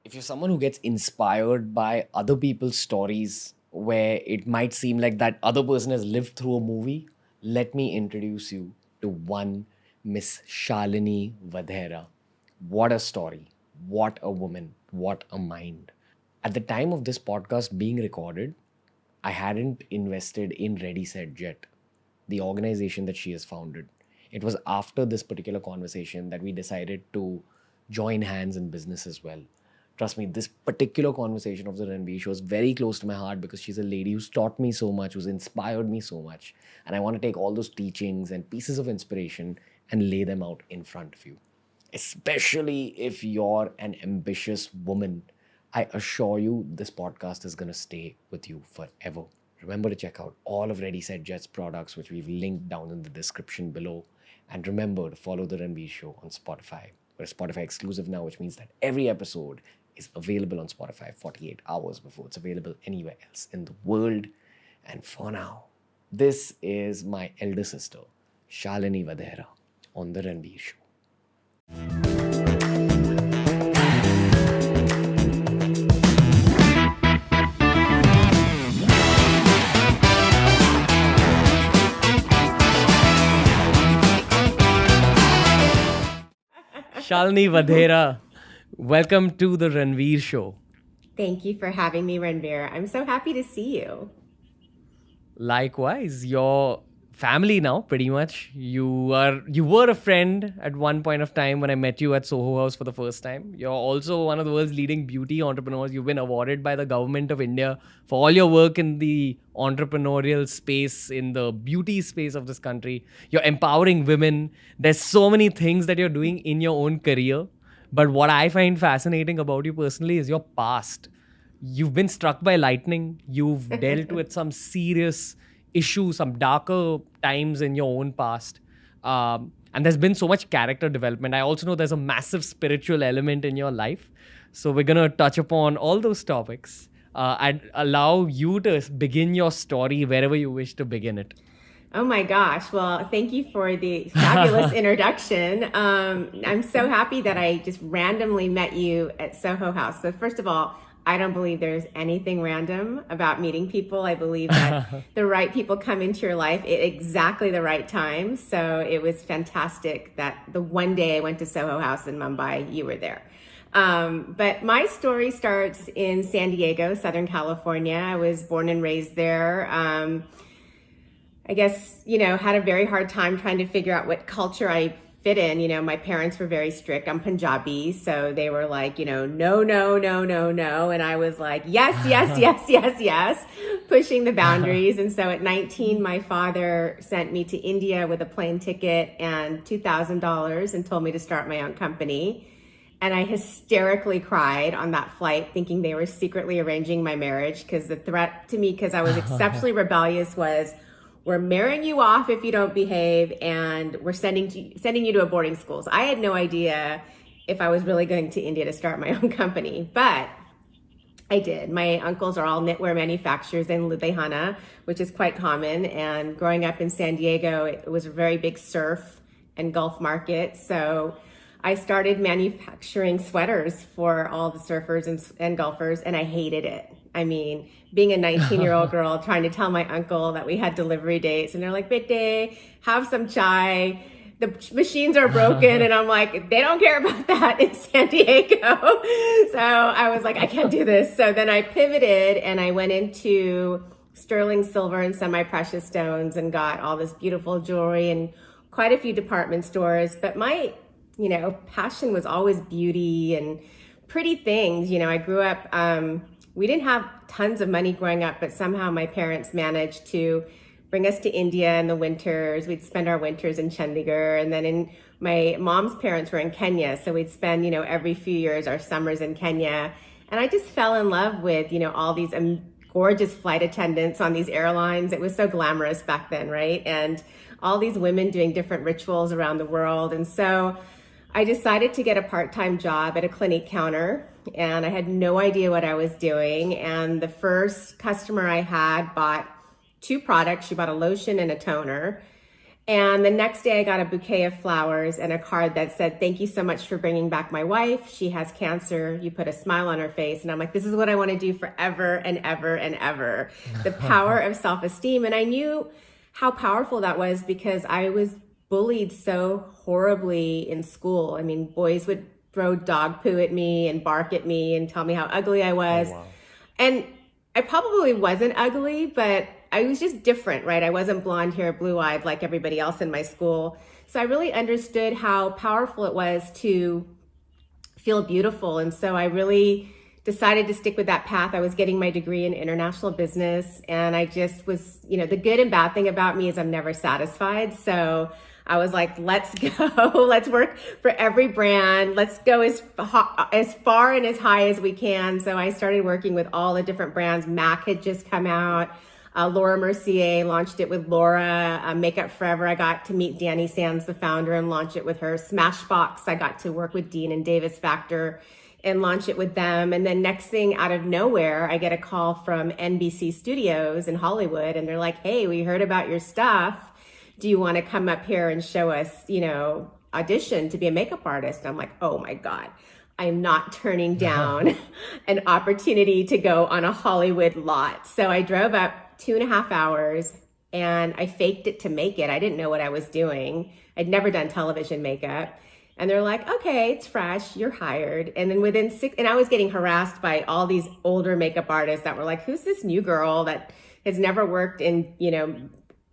if you're someone who gets inspired by other people's stories where it might seem like that other person has lived through a movie, let me introduce you to one Miss Shalini Vadhera. What a story. What a woman. What a mind. At the time of this podcast being recorded, I hadn't invested in Ready Set Jet, the organization that she has founded. It was after this particular conversation that we decided to join hands in business as well. Trust me, this particular conversation of the Ranveer show is very close to my heart because she's a lady who's taught me so much, who's inspired me so much. And I want to take all those teachings and pieces of inspiration and lay them out in front of you. Especially if you're an ambitious woman, I assure you this podcast is going to stay with you forever. Remember to check out all of Ready Set Jet's products, which we've linked down in the description below. And remember to follow The Ranveer Show on Spotify. We're Spotify exclusive now, which means that every episode is available on Spotify 48 hours before it's available anywhere else in the world. And for now, this is my elder sister, Shalini Vadhera, on The Ranveer Show. Shalini Vadhera, welcome to The Ranveer Show. Thank you for having me, Ranveer. I'm so happy to see you. Likewise, your family now, pretty much. You were a friend at one point of time when I met you at Soho House for the first time. You're also one of the world's leading beauty entrepreneurs. You've been awarded by the government of India for all your work in the entrepreneurial space, in the beauty space of this country. You're empowering women. There's so many things that you're doing in your own career. But what I find fascinating about you personally is your past. You've been struck by lightning. You've dealt with some serious issues, some darker times in your own past. And there's been so much character development. I also know there's a massive spiritual element in your life. So we're going to touch upon all those topics. I'd allow you to begin your story wherever you wish to begin it. Oh my gosh. Well, thank you for the fabulous introduction. I'm so happy that I just randomly met you at Soho House. So first of all, I don't believe there's anything random about meeting people. I believe that the right people come into your life at exactly the right time. So it was fantastic that the one day I went to Soho House in Mumbai, you were there. But my story starts in San Diego, Southern California. I was born and raised there. I guess, had a very hard time trying to figure out what culture I fit in. My parents were very strict. I'm Punjabi, so they were like, no, no, no, no, no. And I was like, yes, yes, yes, yes, yes, pushing the boundaries. And so at 19, my father sent me to India with a plane ticket and $2,000 and told me to start my own company. And I hysterically cried on that flight, thinking they were secretly arranging my marriage, because the threat to me, because I was exceptionally rebellious, was, we're marrying you off if you don't behave, and we're sending you to a boarding school. So I had no idea if I was really going to India to start my own company, but I did. My uncles are all knitwear manufacturers in Ludhiana, which is quite common. And growing up in San Diego, it was a very big surf and Gulf market. So I started manufacturing sweaters for all the surfers and golfers, and I hated it. I mean, being a 19-year-old girl trying to tell my uncle that we had delivery dates, and they're like, "Bete, have some chai. The machines are broken." And I'm like, they don't care about that in San Diego. So I was like, I can't do this. So then I pivoted and I went into sterling silver and semi-precious stones and got all this beautiful jewelry and quite a few department stores. But my passion was always beauty and pretty things. I grew up, we didn't have tons of money growing up, but somehow my parents managed to bring us to India in the winters. We'd spend our winters in Chandigarh. And then my mom's parents were in Kenya. So we'd spend, every few years our summers in Kenya. And I just fell in love with, all these gorgeous flight attendants on these airlines. It was so glamorous back then, right? And all these women doing different rituals around the world. And so I decided to get a part-time job at a clinic counter, and I had no idea what I was doing. And the first customer I had bought two products. She bought a lotion and a toner. And the next day I got a bouquet of flowers and a card that said, "Thank you so much for bringing back my wife. She has cancer. You put a smile on her face." And I'm like, this is what I want to do forever and ever and ever. The power of self-esteem. And I knew how powerful that was because I was bullied so horribly in school. I mean, boys would throw dog poo at me and bark at me and tell me how ugly I was. Oh, wow. And I probably wasn't ugly, but I was just different, right? I wasn't blonde hair, blue eyed like everybody else in my school. So I really understood how powerful it was to feel beautiful. And so I really decided to stick with that path. I was getting my degree in international business, and I just was, the good and bad thing about me is I'm never satisfied. So I was like, let's go, let's work for every brand. Let's go as far and as high as we can. So I started working with all the different brands. MAC had just come out. Laura Mercier launched it with Laura. Makeup Forever, I got to meet Danny Sands, the founder, and launch it with her. Smashbox, I got to work with Dean and Davis Factor and launch it with them. And then next thing, out of nowhere, I get a call from NBC Studios in Hollywood, and they're like, "Hey, we heard about your stuff. Do you want to come up here and show us, audition to be a makeup artist?" I'm like, oh my God, I'm not turning down an opportunity to go on a Hollywood lot. So I drove up 2.5 hours and I faked it to make it. I didn't know what I was doing. I'd never done television makeup. And they're like, "Okay, it's fresh, you're hired." And then within 6, and I was getting harassed by all these older makeup artists that were like, "Who's this new girl that has never worked in,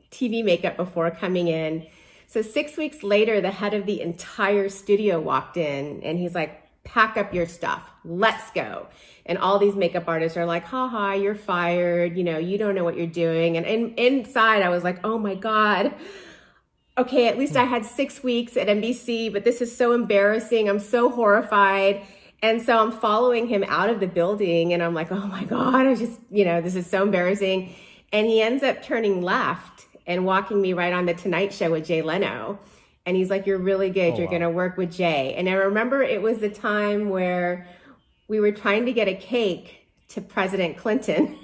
TV makeup before coming in?" So 6 weeks later, the head of the entire studio walked in and he's like, "Pack up your stuff, let's go." And all these makeup artists are like, "Ha, you're fired. You don't know what you're doing." And inside I was like, oh my God, okay, at least I had 6 weeks at NBC, but this is so embarrassing. I'm so horrified. And so I'm following him out of the building and I'm like, oh my God, this is so embarrassing. And he ends up turning left and walking me right on the Tonight Show with Jay Leno. And he's like, "You're really good. Oh, You're wow. going to work with Jay." And I remember it was the time where we were trying to get a cake to President Clinton.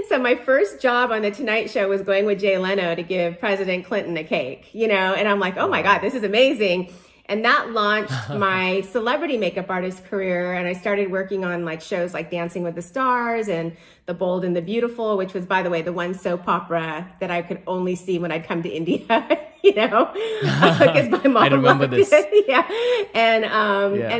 So my first job on the Tonight Show was going with Jay Leno to give President Clinton a cake, and I'm like, oh my God, this is amazing. And that launched my celebrity makeup artist career. And I started working on shows like Dancing with the Stars and The Bold and the Beautiful, which was, by the way, the one soap opera that I could only see when I'd come to India, because my mom I remember loved this. it. Yeah. And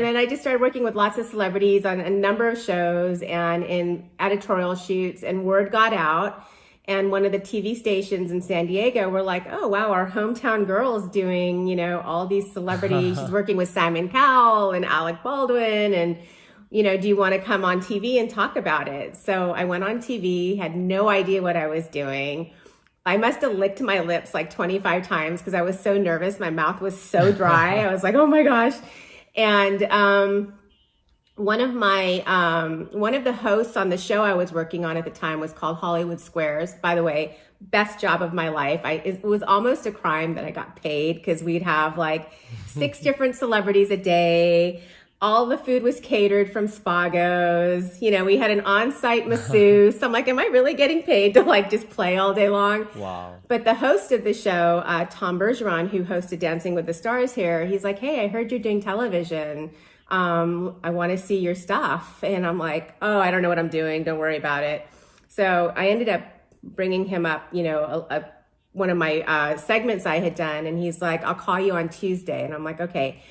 then I just started working with lots of celebrities on a number of shows and in editorial shoots, and word got out. And one of the TV stations in San Diego were like, "Oh, wow, our hometown girl is doing, all these celebrities. She's working with Simon Cowell and Alec Baldwin. And, do you want to come on TV and talk about it?" So I went on TV, had no idea what I was doing. I must have licked my lips 25 times because I was so nervous. My mouth was so dry. I was like, oh my gosh. And one of the hosts on the show I was working on at the time was called Hollywood Squares. By the way, best job of my life. It was almost a crime that I got paid because we'd have 6 different celebrities a day. All the food was catered from Spagos. We had an on-site masseuse. So I'm like, am I really getting paid to just play all day long? Wow. But the host of the show, Tom Bergeron, who hosted Dancing with the Stars here, he's like, "Hey, I heard you're doing television. I want to see your stuff." And I'm like, oh, I don't know what I'm doing. Don't worry about it. So I ended up bringing him up, one of my segments I had done. And he's like, "I'll call you on Tuesday." And I'm like, okay.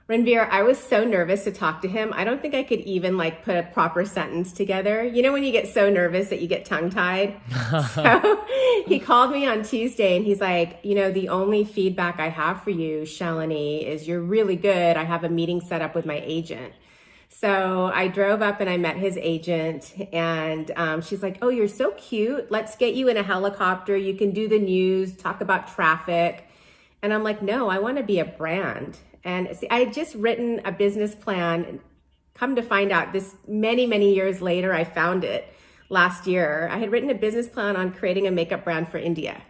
Ranveer, I was so nervous to talk to him. I don't think I could even put a proper sentence together. When you get so nervous that you get tongue-tied? So he called me on Tuesday and he's like, "The only feedback I have for you, Shalini, is you're really good. I have a meeting set up with my agent." So I drove up and I met his agent and she's like, "Oh, you're so cute. Let's get you in a helicopter. You can do the news, talk about traffic." And I'm like, "No, I want to be a brand." And see, I had just written a business plan. Come to find out, this many, many years later, I found it last year. I had written a business plan on creating a makeup brand for India.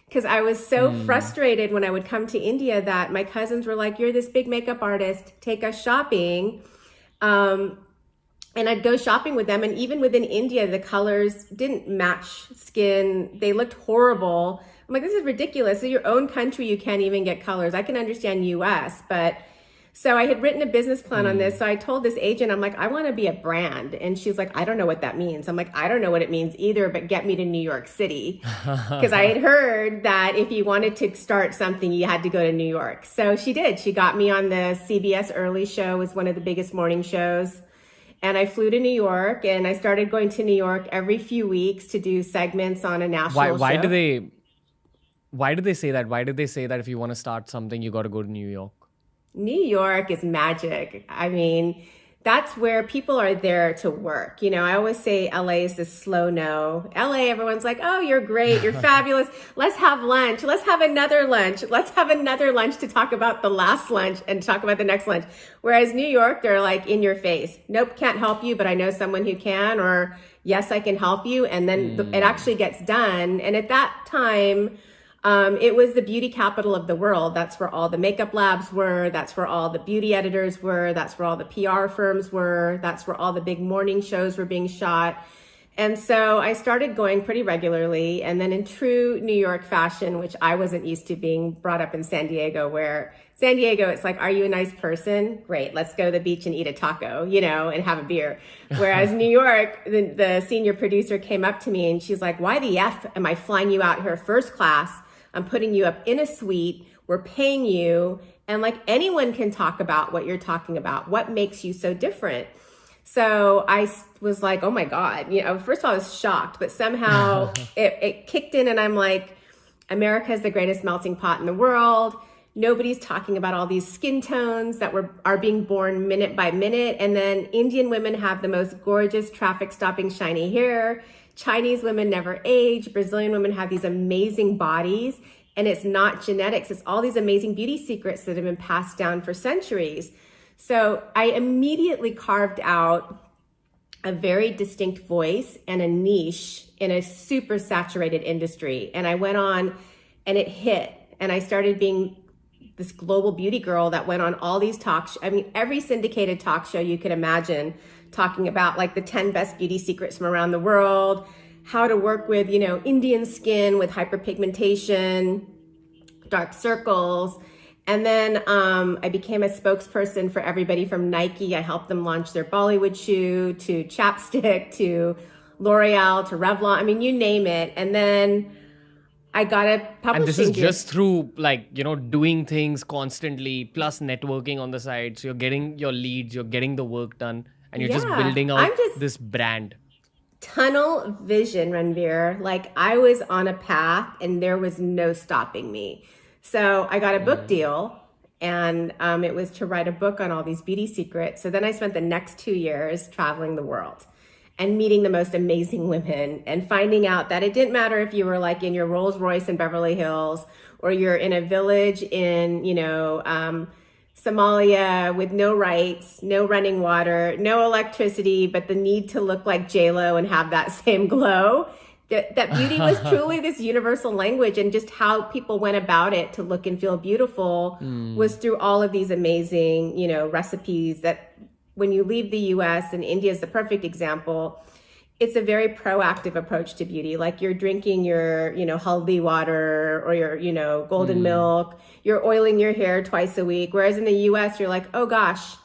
Because I was so frustrated when I would come to India that my cousins were like, "You're this big makeup artist, take us shopping." And I'd go shopping with them. And even within India, the colors didn't match skin. They looked horrible. I'm like, this is ridiculous. In your own country, you can't even get colors. I can understand US, but so I had written a business plan on this. So I told this agent, I'm like, I want to be a brand. And she's like, I don't know what that means. I'm like, I don't know what it means either, but get me to New York City. Because I had heard that if you wanted to start something, you had to go to New York. So she did. She got me on the CBS Early Show, was one of the biggest morning shows. And I flew to New York, and I started going to New York every few weeks to do segments on a national Why show. why do they say that? Why did they say that if you want to start something, you got to go to New York? New York is magic. I mean, that's where people are there to work. You know, I always say LA is the slow no. LA, everyone's like, oh, you're great. You're fabulous. Let's have lunch. Let's have another lunch. Let's have another lunch to talk about the last lunch and talk about the next lunch. Whereas New York, they're like in your face. Nope, can't help you, but I know someone who can, or yes, I can help you. And then it actually gets done. And at that time, it was the beauty capital of the world. That's where all the makeup labs were. That's where all the beauty editors were. That's where all the PR firms were. That's where all the big morning shows were being shot. And so I started going pretty regularly. And then in true New York fashion, which I wasn't used to, being brought up in San Diego, where San Diego, it's like, are you a nice person? Great. Let's go to the beach and eat a taco, you know, and have a beer. Whereas New York, the senior producer came up to me and she's like, why the F am I flying you out here first class? I'm putting you up in a suite. We're paying you. And like anyone can talk about what you're talking about. What makes you so different? So I was like, oh my God, you know, first of all, I was shocked, but somehow it kicked in and I'm like, America is the greatest melting pot in the world. Nobody's talking about all these skin tones that are being born minute by minute. And then Indian women have the most gorgeous traffic stopping shiny hair. Chinese women never age. Brazilian women have these amazing bodies, and it's not genetics. It's all these amazing beauty secrets that have been passed down for centuries. So I immediately carved out a very distinct voice and a niche in a super saturated industry. And I went on and it hit, and I started being this global beauty girl that went on all these every syndicated talk show you could imagine, talking about like the 10 best beauty secrets from around the world, how to work with, you know, Indian skin with hyperpigmentation, dark circles. And then I became a spokesperson for everybody from Nike. I helped them launch their Bollywood shoe, to chapstick, to L'Oreal, to Revlon. I mean, you name it. And then I got a publishing And this is deal. just through, like, you know, doing things constantly, plus networking on the side. So you're getting your leads, you're getting the work done, and you're just Yeah, building out this brand. Tunnel vision, Ranveer. Like I was on a path and there was no stopping me. So I got a book deal, and it was to write a book on all these beauty secrets. So then I spent the next 2 years traveling the world and meeting the most amazing women and finding out that it didn't matter if you were like in your Rolls Royce in Beverly Hills, or you're in a village in, you know, Somalia with no rights, no running water, no electricity, but the need to look like J-Lo and have that same glow. That beauty was truly this universal language, and just how people went about it to look and feel beautiful was through all of these amazing, you know, recipes that when you leave the US, and India is the perfect example, it's a very proactive approach to beauty. Like you're drinking your, you know, haldi water or your, you know, golden milk. You're oiling your hair twice a week. Whereas in the US, you're like, oh gosh,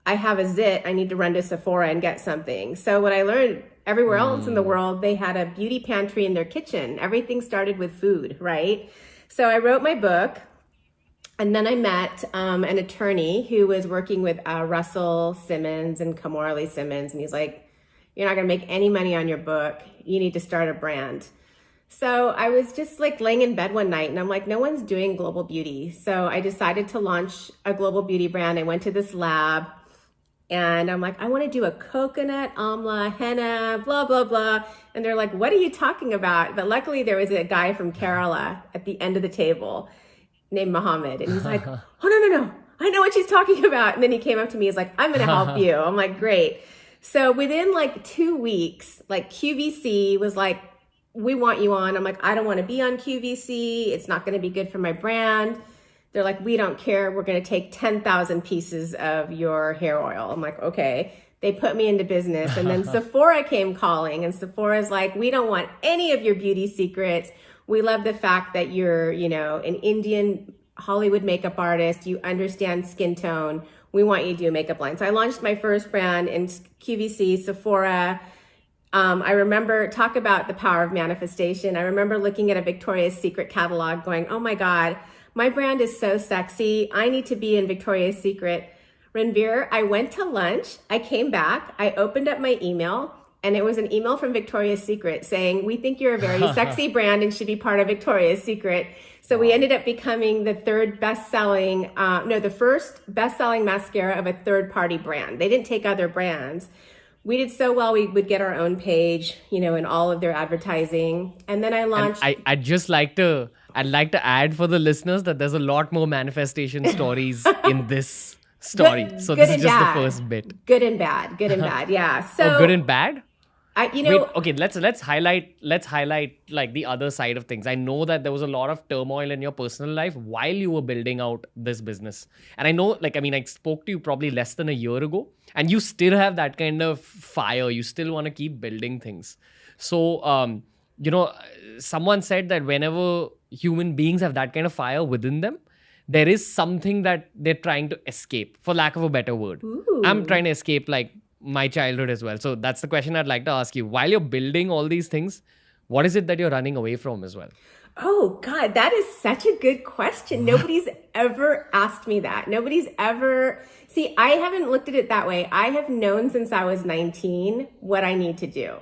I have a zit. I need to run to Sephora and get something. So what I learned, everywhere else in the world, they had a beauty pantry in their kitchen. Everything started with food, right? So I wrote my book. And then I met an attorney who was working with Russell Simmons and Kamora Simmons. And he's like, you're not going to make any money on your book. You need to start a brand. So I was just like laying in bed one night and I'm like, no one's doing global beauty. So I decided to launch a global beauty brand. I went to this lab and I'm like, I want to do a coconut, amla, henna, blah, blah, blah. And they're like, what are you talking about? But luckily there was a guy from Kerala at the end of the table named Mohammed. And he's like, oh, no. I know what she's talking about. And then he came up to me. He's like, I'm going to help you. I'm like, great. So within like 2 weeks, like QVC was like, we want you on. I'm like, I don't want to be on QVC. It's not going to be good for my brand. They're like, we don't care. We're going to take 10,000 pieces of your hair oil. I'm like, okay. They put me into business. And then Sephora came calling, and Sephora's like, we don't want any of your beauty secrets. We love the fact that you're, an Indian Hollywood makeup artist. You understand skin tone. We want you to do a makeup line. So I launched my first brand in QVC, Sephora. I remember, talk about the power of manifestation. I remember looking at a Victoria's Secret catalog going, oh my God, my brand is so sexy. I need to be in Victoria's Secret. Ranveer, I went to lunch. I came back. I opened up my email, and it was an email from Victoria's Secret saying, we think you're a very sexy brand and should be part of Victoria's Secret. So we ended up becoming the first best-selling mascara of a third-party brand. They didn't take other brands. We did so well, we would get our own page, in all of their advertising. And then I launched. I'd like to add for the listeners that there's a lot more manifestation stories in this story. So this is just the first bit. Good and bad. Yeah. So good and bad? Wait, okay, let's highlight like the other side of things. I know that there was a lot of turmoil in your personal life while you were building out this business. And I know, I spoke to you probably less than a year ago, and you still have that kind of fire. You still want to keep building things. So, someone said that whenever human beings have that kind of fire within them, there is something that they're trying to escape, for lack of a better word. Ooh. I'm trying to escape my childhood as well. So that's the question I'd like to ask you. While you're building all these things, what is it that you're running away from as well? Oh God, that is such a good question. Nobody's ever asked me that. See, I haven't looked at it that way. I have known since I was 19 what I need to do.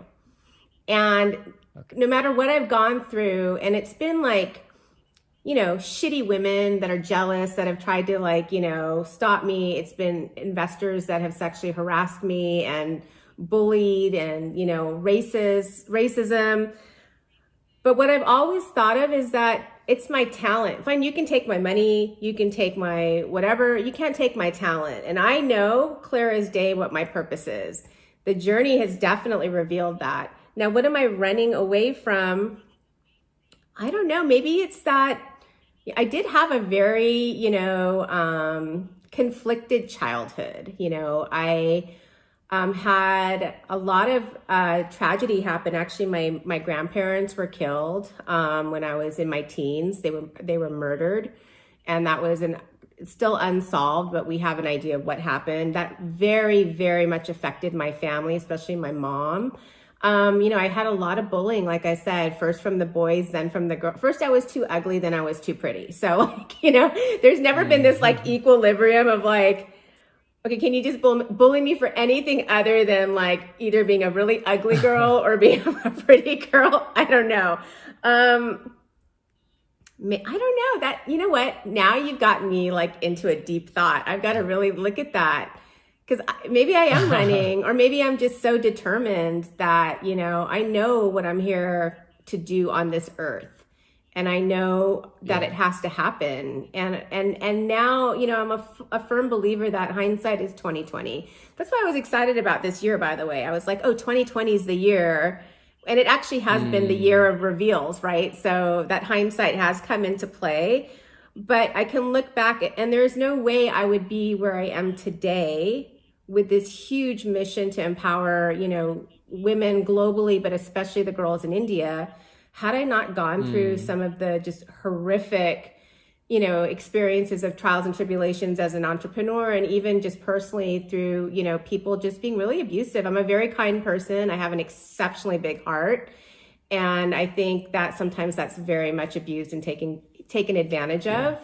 And no matter what I've gone through, and it's been shitty women that are jealous, that have tried to stop me. It's been investors that have sexually harassed me and bullied and, racism. But what I've always thought of is that it's my talent. Fine, you can take my money, you can take my whatever, you can't take my talent. And I know clear as day what my purpose is. The journey has definitely revealed that. Now, what am I running away from? I don't know. Maybe it's that I did have a very, conflicted childhood. I had a lot of tragedy happen. Actually, my grandparents were killed when I was in my teens. They were murdered, and that was still unsolved, but we have an idea of what happened. That very, very much affected my family, especially my mom. I had a lot of bullying, like I said, first from the boys, then from the girls. First I was too ugly, then I was too pretty. So, there's never been this equilibrium of okay, can you just bully me for anything other than either being a really ugly girl or being a pretty girl? I don't know. I don't know that, what? Now you've gotten me into a deep thought. I've got to really look at that. Because maybe I am running, or maybe I'm just so determined that, I know what I'm here to do on this earth. And I know that it has to happen. And now, I'm a firm believer that hindsight is 2020. That's why I was excited about this year, by the way. I was 2020 is the year. And it actually has been the year of reveals, right? So that hindsight has come into play. But I can look back, and there's no way I would be where I am today with this huge mission to empower, women globally, but especially the girls in India, had I not gone through some of the just horrific, experiences of trials and tribulations as an entrepreneur, and even just personally through, people just being really abusive. I'm a very kind person. I have an exceptionally big heart. And I think that sometimes that's very much abused and taken advantage of.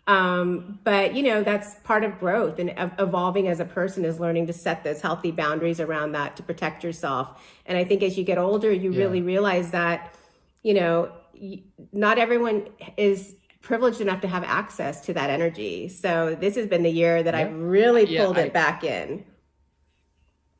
But that's part of growth, and evolving as a person is learning to set those healthy boundaries around that to protect yourself. And I think as you get older, you really realize that, not everyone is privileged enough to have access to that energy. So this has been the year that I've really pulled it back in.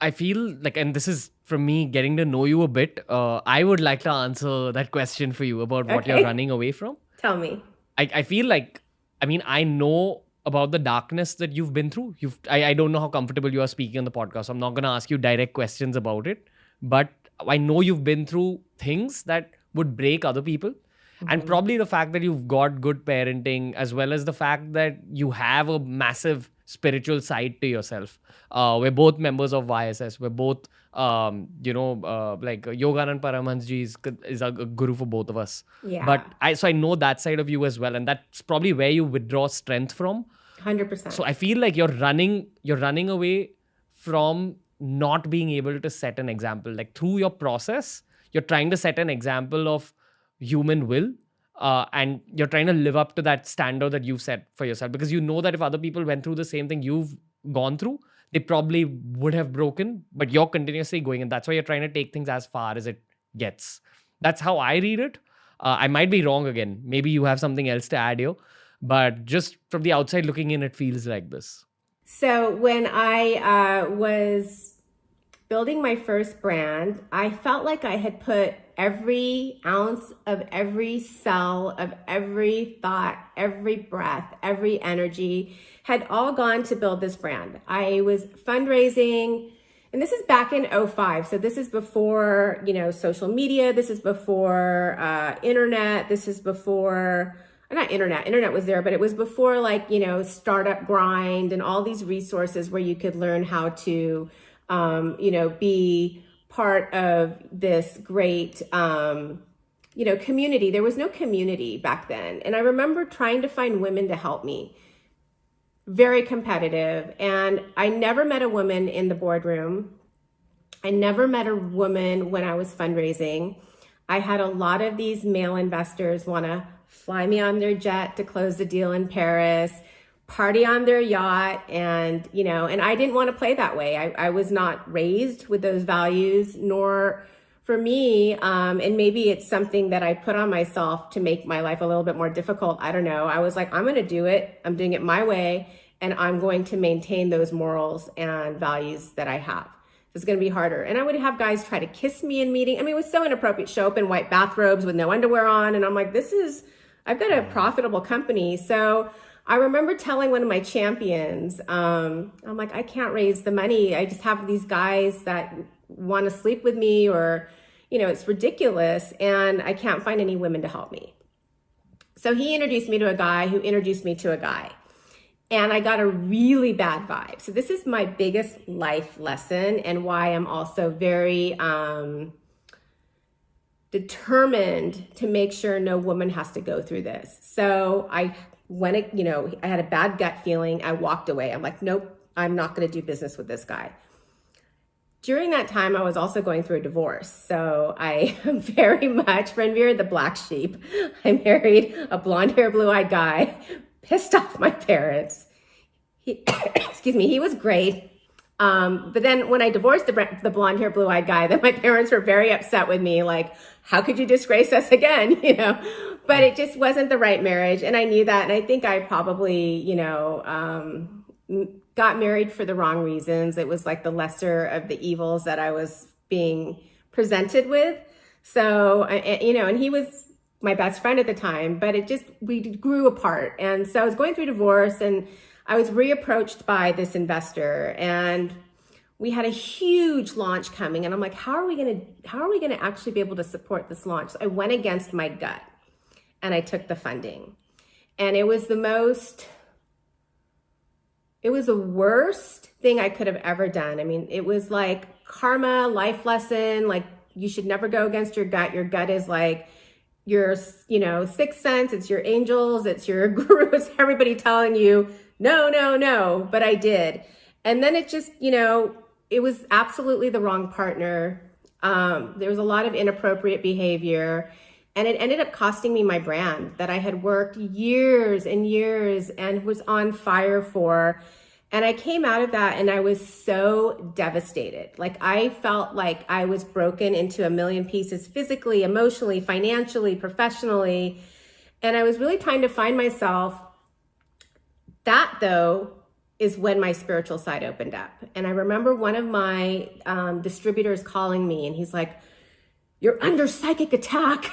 I feel and this is from me getting to know you a bit. I would like to answer that question for you about what you're running away from. Tell me. I feel I know about the darkness that you've been through. I don't know how comfortable you are speaking on the podcast. So I'm not going to ask you direct questions about it. But I know you've been through things that would break other people. Mm-hmm. And probably the fact that you've got good parenting, as well as the fact that you have a massive spiritual side to yourself. We're both members of YSS. We're both, like Yoganand Paramahansa is a guru for both of us. Yeah. But I know that side of you as well, and that's probably where you withdraw strength from. 100%. So I feel like you're running away from not being able to set an example. Like through your process, you're trying to set an example of human will, and you're trying to live up to that standard that you've set for yourself, because you know that if other people went through the same thing you've gone through, they probably would have broken, but you're continuously going, and that's why you're trying to take things as far as it gets. That's how I read it. I might be wrong again. Maybe you have something else to add here, but just from the outside looking in, it feels like this. So when I was building my first brand, I felt like I had put every ounce of every cell of every thought, every breath, every energy had all gone to build this brand. I was fundraising, and this is back in 2005. So this is before, social media. This is before internet. This is before, not internet. Internet was there, but it was before Startup Grind and all these resources where you could learn how to, be part of this great, community. There was no community back then. And I remember trying to find women to help me. Very competitive. And I never met a woman in the boardroom. I never met a woman when I was fundraising. I had a lot of these male investors want to fly me on their jet to close the deal in Paris, party on their yacht. And, and I didn't want to play that way. I was not raised with those values, nor for me. And maybe it's something that I put on myself to make my life a little bit more difficult. I don't know. I was like, I'm going to do it. I'm doing it my way. And I'm going to maintain those morals and values that I have. It's going to be harder. And I would have guys try to kiss me in meeting. I mean, it was so inappropriate. Show up in white bathrobes with no underwear on. And I'm like, I've got a profitable company. So I remember telling one of my champions, I'm like, I can't raise the money. I just have these guys that want to sleep with me, or, it's ridiculous. And I can't find any women to help me. So he introduced me to a guy who introduced me to a guy. And I got a really bad vibe. So this is my biggest life lesson, and why I'm also very determined to make sure no woman has to go through this. So I had a bad gut feeling. I walked away. I'm like, nope, I'm not going to do business with this guy. During that time, I was also going through a divorce. So I am very much Ranveer, the black sheep. I married a blonde hair, blue-eyed guy, pissed off my parents. He was great. But then when I divorced the blonde hair, blue-eyed guy, then my parents were very upset with me. Like, how could you disgrace us again? But it just wasn't the right marriage. And I knew that. And I think I probably, got married for the wrong reasons. It was like the lesser of the evils that I was being presented with. So, and he was my best friend at the time, but we grew apart. And so I was going through divorce, and I was reapproached by this investor, and we had a huge launch coming. And I'm like, how are we going to actually be able to support this launch? So I went against my gut, and I took the funding. And it was the worst thing I could have ever done. I mean, it was like karma, life lesson. Like, you should never go against your gut. Your gut is like your, sixth sense. It's your angels. It's your guru. It's everybody telling you, no, no, no. But I did. And then it just, it was absolutely the wrong partner. There was a lot of inappropriate behavior. And it ended up costing me my brand that I had worked years and years and was on fire for. And I came out of that and I was so devastated. Like, I felt like I was broken into a million pieces, physically, emotionally, financially, professionally. And I was really trying to find myself. That, though, is when my spiritual side opened up. And I remember one of my distributors calling me, and he's like, "You're under psychic attack."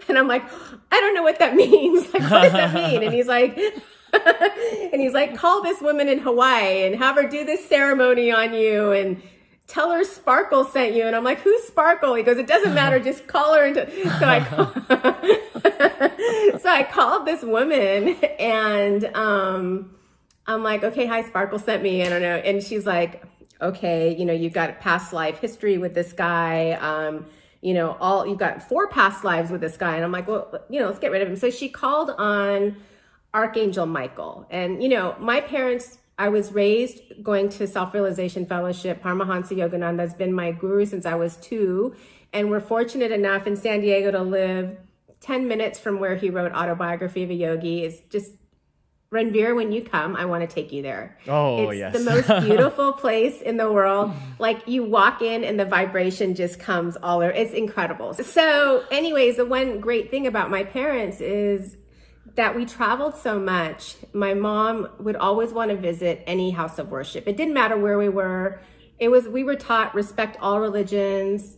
And I'm like, I don't know what that means. Like, what does that mean? And he's like, call this woman in Hawaii and have her do this ceremony on you and tell her Sparkle sent you. And I'm like, who's Sparkle? He goes, it doesn't matter. Just call her. So I called this woman, and I'm like, okay, hi, Sparkle sent me, I don't know. And she's like, okay, you've got past life history with this guy. You've got 4 past lives with this guy. And I'm like, well, let's get rid of him. So she called on Archangel Michael. And, my parents, I was raised going to Self-Realization Fellowship. Paramahansa Yogananda has been my guru since I was 2. And we're fortunate enough in San Diego to live 10 minutes from where he wrote Autobiography of a Yogi. It's just, Ranveer, when you come, I want to take you there. Oh, it's yes. the most beautiful place in the world. Like, you walk in and the vibration just comes all over. It's incredible. So anyways, the one great thing about my parents is that we traveled so much. My mom would always want to visit any house of worship. It didn't matter where we were. We were taught respect all religions.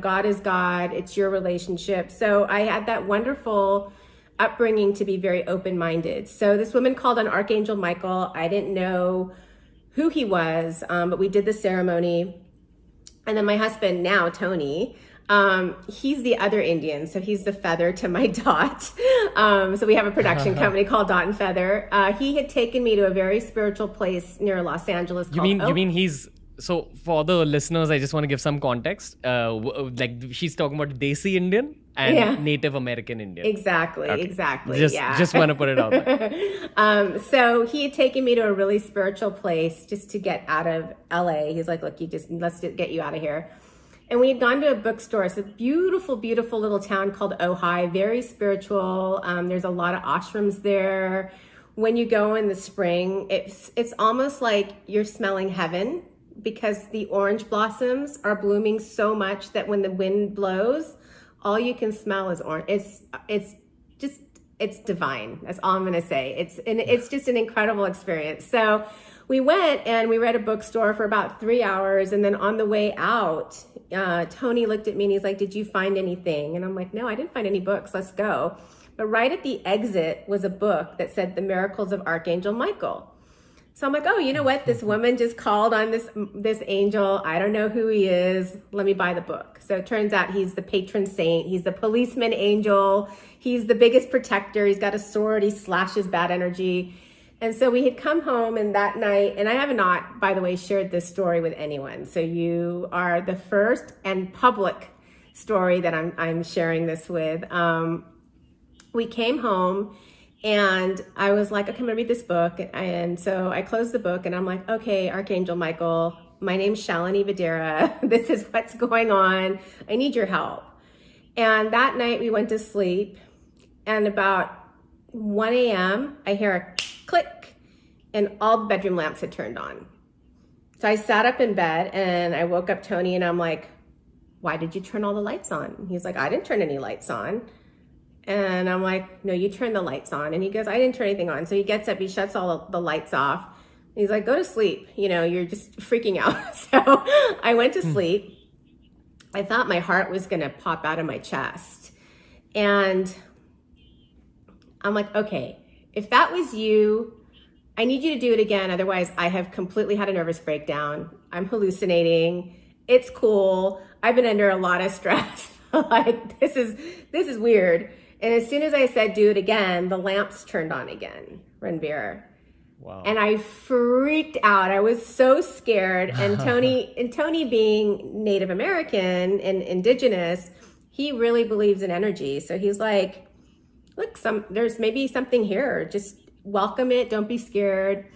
God is God. It's your relationship. So I had that wonderful upbringing to be very open-minded. So this woman called on Archangel Michael. I didn't know who he was, but we did the ceremony. And then my husband now, Tony, he's the other Indian. So he's the feather to my Dot. So we have a production company called Dot and Feather. He had taken me to a very spiritual place near Los Angeles. You mean he's... So for the listeners, I just want to give some context. Like, she's talking about Desi Indian and Native American Indian. Exactly. Just want to put it out there. So he had taken me to a really spiritual place just to get out of LA. He's like, look, let's get you out of here. And we had gone to a bookstore. It's a beautiful, beautiful little town called Ojai, very spiritual. There's a lot of ashrams there. When you go in the spring, it's almost like you're smelling heaven, because the orange blossoms are blooming so much that when the wind blows, all you can smell is orange. It's divine. That's all I'm going to say. It's just an incredible experience. So we went and we were at a bookstore for about 3 hours. And then on the way out, Tony looked at me and he's like, did you find anything? And I'm like, no, I didn't find any books. Let's go. But right at the exit was a book that said The Miracles of Archangel Michael. So I'm like, oh, you know what? This woman just called on this angel. I don't know who he is. Let me buy the book. So it turns out he's the patron saint. He's the policeman angel. He's the biggest protector. He's got a sword. He slashes bad energy. And so we had come home, and that night, and I have not, by the way, shared this story with anyone. So you are the first and public story that I'm sharing this with. We came home. And I was like, okay, I'm gonna read this book. And so I closed the book and I'm like, okay, Archangel Michael, my name's Shalini Vadhera. This is what's going on. I need your help. And that night we went to sleep, and about 1 a.m., I hear a click and all the bedroom lamps had turned on. So I sat up in bed and I woke up Tony and I'm like, why did you turn all the lights on? And he's like, I didn't turn any lights on. And I'm like, no, you turned the lights on. And he goes, I didn't turn anything on. So he gets up, he shuts all the lights off. He's like, go to sleep. You're just freaking out. So I went to sleep. I thought my heart was going to pop out of my chest. And I'm like, okay, if that was you, I need you to do it again. Otherwise, I have completely had a nervous breakdown. I'm hallucinating. It's cool. I've been under a lot of stress. Like, this is weird. And as soon as I said, do it again, the lamps turned on again, Ranveer. Wow. And I freaked out. I was so scared. And Tony being Native American and indigenous, he really believes in energy. So he's like, look, there's maybe something here. Just welcome it. Don't be scared.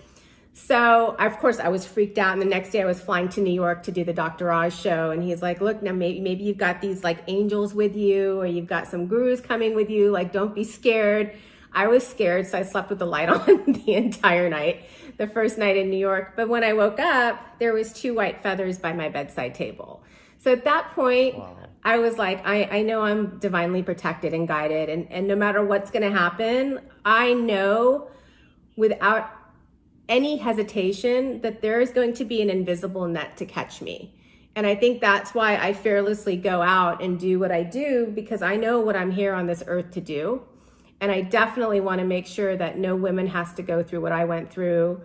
So, of course, I was freaked out. And the next day I was flying to New York to do the Dr. Oz show. And he's like, look, now maybe you've got these like angels with you, or you've got some gurus coming with you. Like, don't be scared. I was scared. So I slept with the light on the entire night, the first night in New York. But when I woke up, there was 2 white feathers by my bedside table. So at that point, wow. I was like, I know I'm divinely protected and guided. And no matter what's going to happen, I know without any hesitation that there is going to be an invisible net to catch me. And I think that's why I fearlessly go out and do what I do, because I know what I'm here on this earth to do. And I definitely want to make sure that no woman has to go through what I went through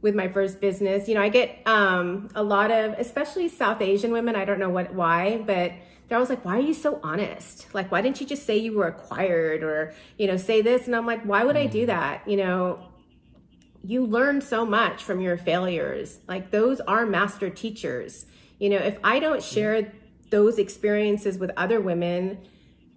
with my first business. I get a lot of, especially South Asian women, I don't know why, but they're always like, why are you so honest? Like, why didn't you just say you were acquired, or, say this? And I'm like, why would I do that? you learn so much from your failures. Like those are master teachers. You know, if I don't share those experiences with other women,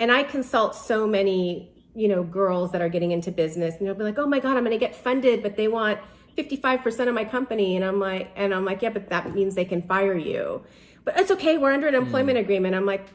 and I consult so many, you know, girls that are getting into business, and they'll be like, oh my God, I'm going to get funded, but they want 55% of my company. And I'm like, yeah, but that means they can fire you. But it's okay, we're under an employment agreement. I'm like,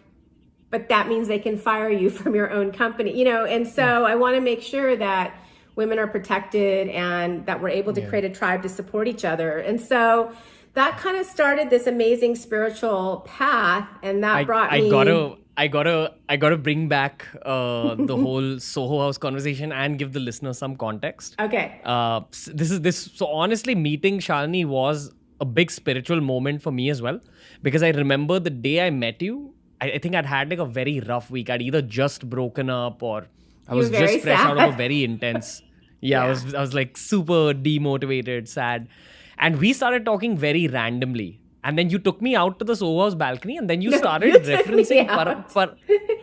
but that means they can fire you from your own company, you know? And so I want to make sure that women are protected and that we're able to create a tribe to support each other. And so that kind of started this amazing spiritual path, and that brought me. I gotta bring back the whole Soho House conversation and give the listener some context. Okay. So honestly, meeting Shalini was a big spiritual moment for me as well, because I remember the day I met you. I think I'd had like a very rough week. I'd either just broken up or I was just fresh out of a very intense. I was like super demotivated, sad. And we started talking very randomly. And then you took me out to the Soho House balcony, and then you started referencing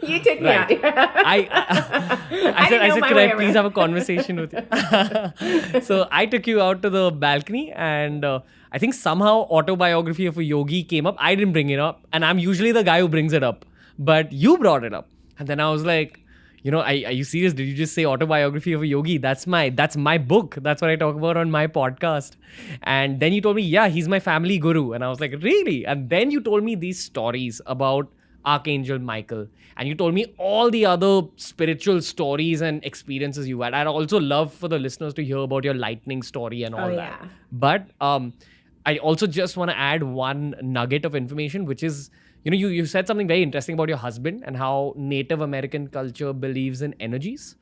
You took me out. I said, could I please have a conversation with you? So I took you out to the balcony, and I think somehow autobiography of a yogi came up. I didn't bring it up, and I'm usually the guy who brings it up, but you brought it up. And then I was like, you know, are you serious? Did you just say autobiography of a yogi? That's my book. That's what I talk about on my podcast. And then you told me, yeah, he's my family guru. And I was like, really? And then you told me these stories about Archangel Michael. And you told me all the other spiritual stories and experiences you had. I'd also love for the listeners to hear about your lightning story and all that. But I also just want to add one nugget of information, which is, you know, you said something very interesting about your husband and how Native American culture believes in energies.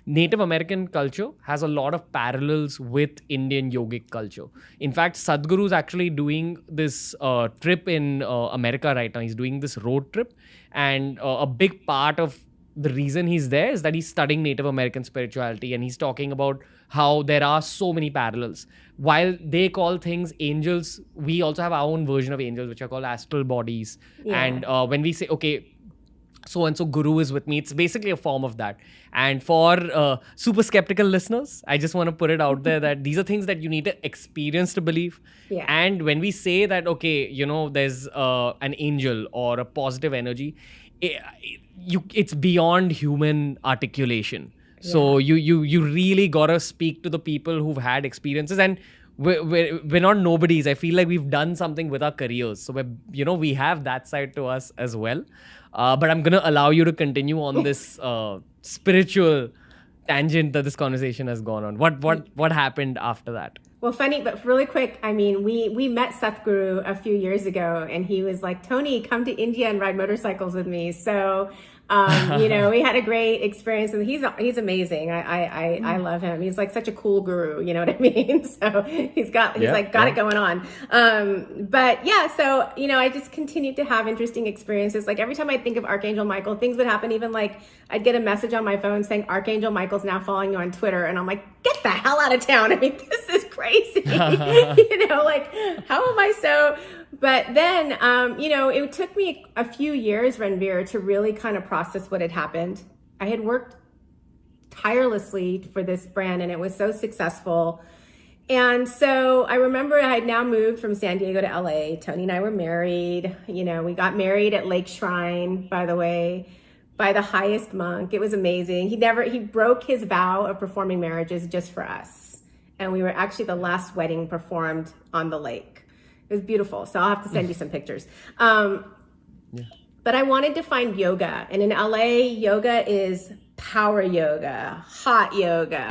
Native American culture has a lot of parallels with Indian yogic culture. In fact, Sadhguru is actually doing this trip in America right now. He's doing this road trip. And a big part of the reason he's there is that he's studying Native American spirituality, and he's talking about how there are so many parallels. While they call things angels, we also have our own version of angels, which are called astral bodies. And when we say, okay, so-and-so guru is with me, it's basically a form of that. And for super skeptical listeners, I just want to put it out there that these are things that you need to experience to believe. And when we say that, okay, you know, there's an angel or a positive energy, it's beyond human articulation. So you really gotta speak to the people who've had experiences, and we're not nobodies. I feel like we've done something with our careers, so we have that side to us as well. But I'm gonna allow you to continue on this spiritual tangent that this conversation has gone on. What happened after that? Well, funny, but really quick, I mean, we met Sadhguru a few years ago, and he was like, Tony, come to India and ride motorcycles with me. So, you know, we had a great experience, and he's amazing. I love him. He's like such a cool guru, you know what I mean? So he's got it going on. But yeah, so, you know, I just continued to have interesting experiences. Like every time I think of Archangel Michael, things would happen. Even like I'd get a message on my phone saying Archangel Michael's now following you on Twitter, and I'm like, get the hell out of town. I mean, this is crazy. You know, like how am I so? But then, you know, it took me a few years, Ranveer, to really kind of process what had happened. I had worked tirelessly for this brand, and it was so successful. And so I remember I had now moved from San Diego to LA. Tony and I were married. You know, we got married at Lake Shrine, by the way, by the highest monk. It was amazing. He broke his vow of performing marriages just for us. And we were actually the last wedding performed on the lake. It was beautiful. So I'll have to send you some pictures. But I wanted to find yoga. And in LA, yoga is power yoga, hot yoga.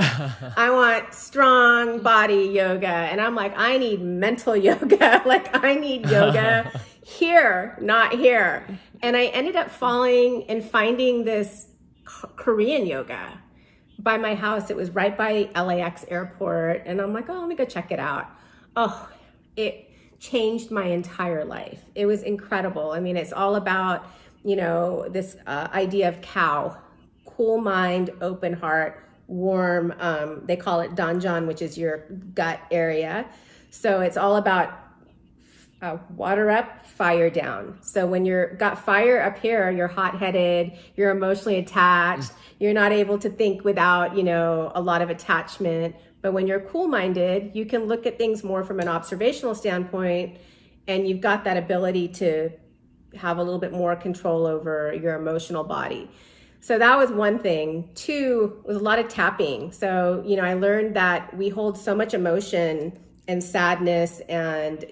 I want strong body yoga. And I'm like, I need mental yoga. Like I need yoga here, not here. And I ended up falling and finding this Korean yoga by my house. It was right by LAX airport. And I'm like, oh, let me go check it out. Oh, it changed my entire life. It was incredible. I mean, it's all about, you know, this idea of cow, cool mind, open heart, warm. They call it danjan, which is your gut area. So it's all about water up, fire down. So when you're got fire up here, you're hot-headed, you're emotionally attached, you're not able to think without, you know, a lot of attachment. But when you're cool-minded, you can look at things more from an observational standpoint, and you've got that ability to have a little bit more control over your emotional body. So that was one thing. Two was a lot of tapping. So, I learned that we hold so much emotion and sadness and,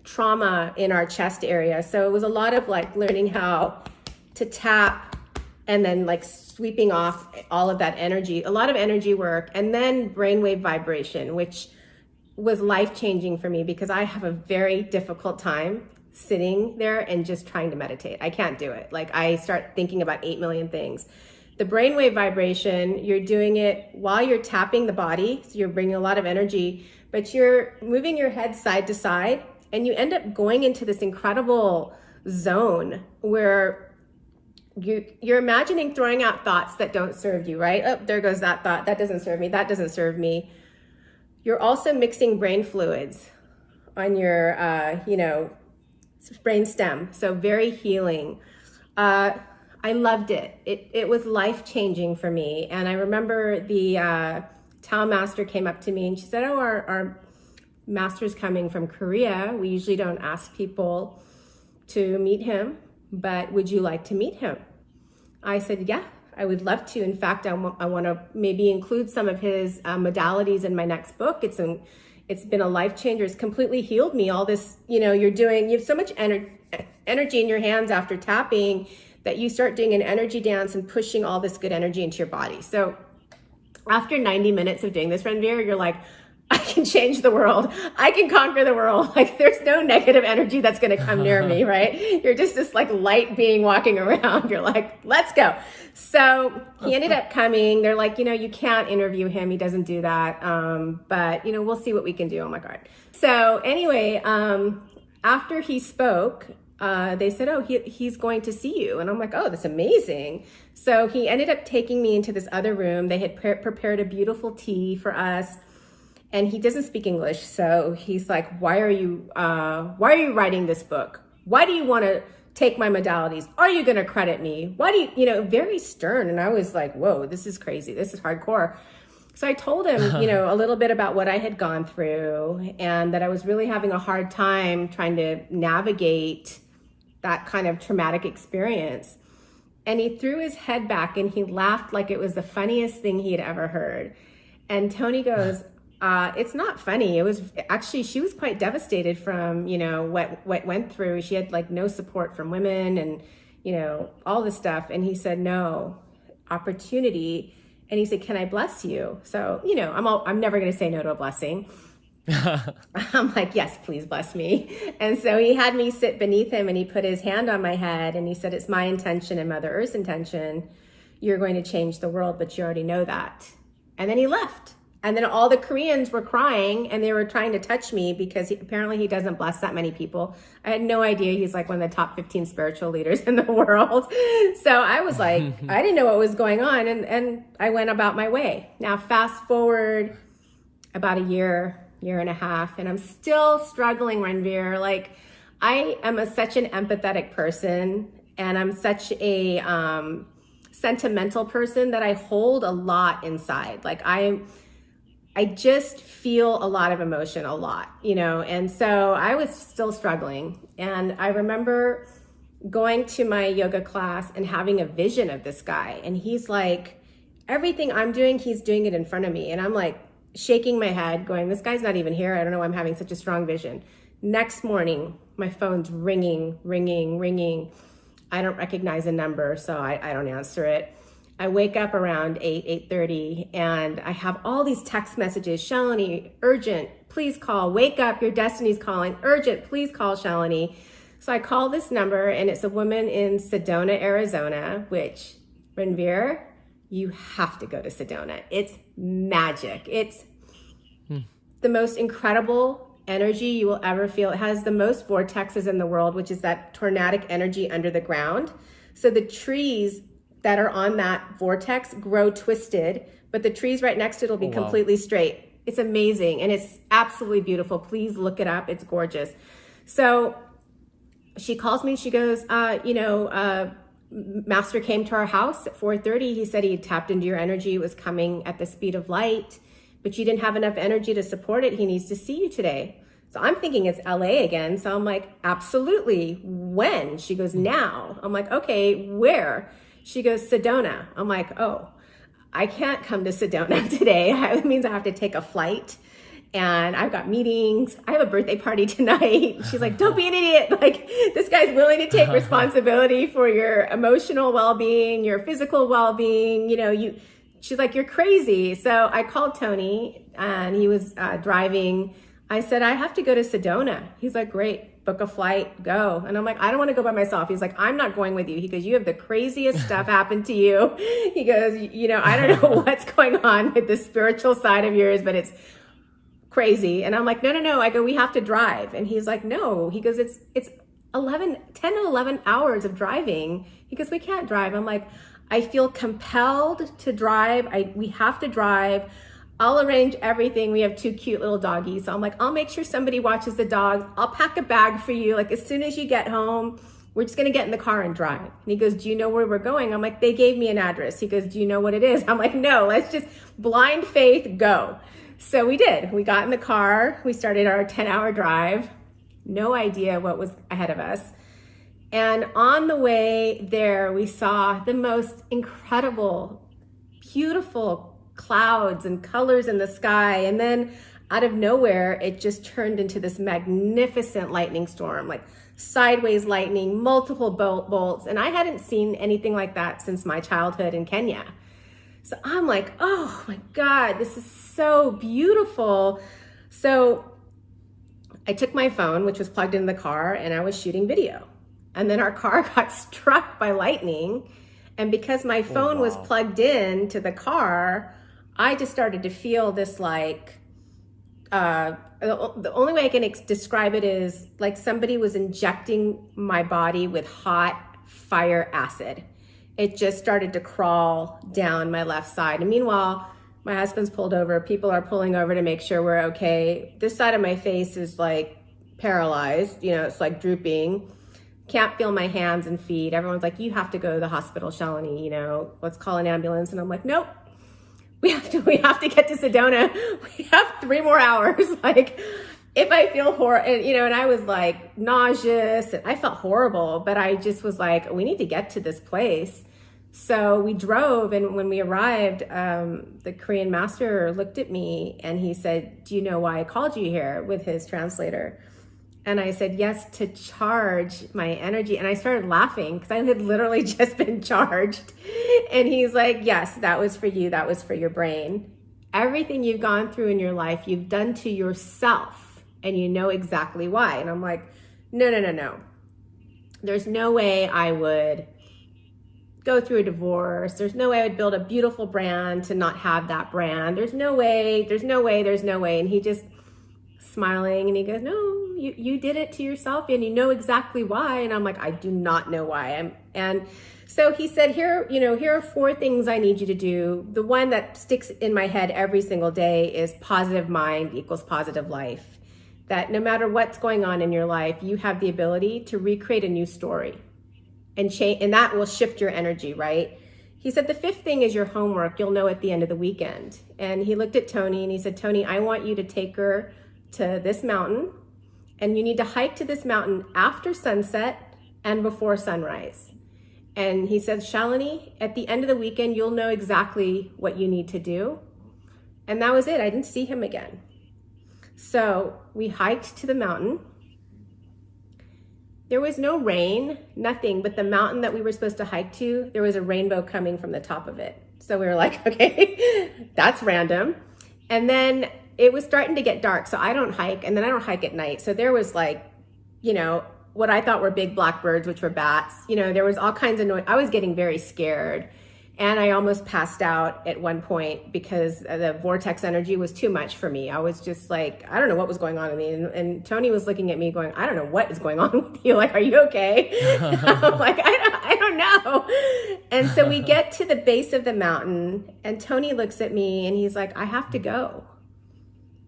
trauma in our chest area. So it was a lot of like learning how to tap and then like sweeping off all of that energy, a lot of energy work, and then brainwave vibration, which was life-changing for me because I have a very difficult time sitting there and just trying to meditate. I can't do it. Like I start thinking about 8 million things. The brainwave vibration, you're doing it while you're tapping the body. So you're bringing a lot of energy, but you're moving your head side to side, and you end up going into this incredible zone where you're imagining throwing out thoughts that don't serve you, right? Oh, there goes that thought. That doesn't serve me. That doesn't serve me. You're also mixing brain fluids on your, brain stem. So very healing. I loved it. It was life-changing for me. And I remember the Tao master came up to me and she said, oh, our master's coming from Korea. We usually don't ask people to meet him, but would you like to meet him? I said, yeah, I would love to. In fact, I want to maybe include some of his modalities in my next book. It's been a life changer. It's completely healed me. All this, you have so much energy in your hands after tapping that you start doing an energy dance and pushing all this good energy into your body. So after 90 minutes of doing this, Ranveer, you're like, I can change the world. I can conquer the world. Like there's no negative energy that's going to come near me, right? You're just this like light being walking around. You're like, let's go. So he ended up coming. They're like, you can't interview him. He doesn't do that. But we'll see what we can do. Oh my God. So anyway, after he spoke, they said, oh, he's going to see you. And I'm like, oh, that's amazing. So he ended up taking me into this other room. They had prepared a beautiful tea for us. And he doesn't speak English. So he's like, why are you writing this book? Why do you want to take my modalities? Are you going to credit me? Why do you, very stern. And I was like, whoa, this is crazy. This is hardcore. So I told him, a little bit about what I had gone through and that I was really having a hard time trying to navigate that kind of traumatic experience. And he threw his head back and he laughed like it was the funniest thing he had ever heard. And Tony goes, it's not funny. It was actually, she was quite devastated from, what went through. She had like no support from women and, all this stuff. And he said, no, opportunity. And he said, can I bless you? So, I'm never going to say no to a blessing. I'm like, yes, please bless me. And so he had me sit beneath him and he put his hand on my head and he said, it's my intention and Mother Earth's intention. You're going to change the world, but you already know that. And then he left. And then all the Koreans were crying and they were trying to touch me because apparently he doesn't bless that many people. I had no idea he's like one of the top 15 spiritual leaders in the world. So I was like, I didn't know what was going on. And I went about my way. Now, fast forward about a year and a half, and I'm still struggling, Ranveer. Like I am such an empathetic person and I'm such a sentimental person that I hold a lot inside. Like I just feel a lot of emotion, a lot, and so I was still struggling. And I remember going to my yoga class and having a vision of this guy. And he's like, everything I'm doing, he's doing it in front of me. And I'm like shaking my head going, this guy's not even here. I don't know why I'm having such a strong vision. Next morning, my phone's ringing. I don't recognize a number, so I don't answer it. I wake up around 8:30, and I have all these text messages. Shalini, urgent, please call. Wake up, your destiny's calling. Urgent, please call Shalini. So I call this number, and it's a woman in Sedona, Arizona, which, Ranveer, you have to go to Sedona. It's magic. It's the most incredible energy you will ever feel. It has the most vortexes in the world, which is that tornadic energy under the ground. So the trees that are on that vortex grow twisted, but the trees right next to it will be completely straight. It's amazing. And it's absolutely beautiful. Please look it up. It's gorgeous. So she calls me, she goes, Master came to our house at 4:30. He said he had tapped into your energy. It was coming at the speed of light, but you didn't have enough energy to support it. He needs to see you today. So I'm thinking it's LA again. So I'm like, absolutely. When? She goes, now. I'm like, okay, where? She goes, Sedona. I'm like, oh, I can't come to Sedona today. It means I have to take a flight. And I've got meetings. I have a birthday party tonight. She's like, don't be an idiot. Like, this guy's willing to take responsibility for your emotional well-being, your physical well-being. She's like, you're crazy. So I called Tony and he was driving. I said, I have to go to Sedona. He's like, great, book a flight, go. And I'm like, I don't want to go by myself. He's like, I'm not going with you. He goes, you have the craziest stuff happen to you. He goes, I don't know what's going on with the spiritual side of yours, but it's crazy. And I'm like, no. I go, we have to drive. And he's like, no. He goes, it's 10 to 11 hours of driving. He goes, we can't drive. I'm like, I feel compelled to drive. We have to drive. I'll arrange everything. We have 2 cute little doggies. So I'm like, I'll make sure somebody watches the dogs. I'll pack a bag for you. Like, as soon as you get home, we're just going to get in the car and drive. And he goes, do you know where we're going? I'm like, they gave me an address. He goes, do you know what it is? I'm like, no, let's just blind faith go. So we did. We got in the car. We started our 10-hour drive. No idea what was ahead of us. And on the way there, we saw the most incredible, beautiful clouds and colors in the sky. And then out of nowhere, it just turned into this magnificent lightning storm, like sideways lightning, multiple bolts. And I hadn't seen anything like that since my childhood in Kenya. So I'm like, oh my God, this is so beautiful. So I took my phone, which was plugged in the car, and I was shooting video. And then our car got struck by lightning. And because my phone was plugged in to the car, I just started to feel this like, the only way I can describe it is like somebody was injecting my body with hot fire acid. It just started to crawl down my left side. And meanwhile, my husband's pulled over. People are pulling over to make sure we're okay. This side of my face is like paralyzed. It's like drooping. Can't feel my hands and feet. Everyone's like, you have to go to the hospital, Shalini. Let's call an ambulance. And I'm like, nope. We have to get to Sedona. We have 3 more hours. Like, if I feel and I was like nauseous. And I felt horrible, but I just was like, we need to get to this place. So we drove, and when we arrived, the Korean master looked at me and he said, do you know why I called you here, with his translator? And I said, yes, to charge my energy. And I started laughing because I had literally just been charged. And he's like, yes, that was for you. That was for your brain. Everything you've gone through in your life, you've done to yourself, and you know exactly why. And I'm like, no. There's no way I would go through a divorce. There's no way I would build a beautiful brand to not have that brand. There's no way. And he just smiling, and he goes, no, you did it to yourself, and you know exactly why. And I'm like, I do not know why. And so he said, here are 4 things I need you to do. The one that sticks in my head every single day is positive mind equals positive life. That no matter what's going on in your life, you have the ability to recreate a new story and change, and that will shift your energy, right? He said, the 5th thing is your homework. You'll know at the end of the weekend. And he looked at Tony and he said, Tony, I want you to take her to this mountain, and you need to hike to this mountain after sunset and before sunrise. And he said, Shalini, at the end of the weekend, you'll know exactly what you need to do. And that was it. I didn't see him again. So we hiked to the mountain. There was no rain, nothing, but the mountain that we were supposed to hike to, there was a rainbow coming from the top of it. So we were like, okay, that's random. And then it was starting to get dark. So I don't hike, and then I don't hike at night. So there was like, what I thought were big blackbirds, which were bats. There was all kinds of noise. I was getting very scared. And I almost passed out at one point because the vortex energy was too much for me. I was just like, I don't know what was going on with me. And Tony was looking at me going, I don't know what is going on with you. Like, are you okay? I'm like, I don't know. And so we get to the base of the mountain, and Tony looks at me and he's like, I have to go.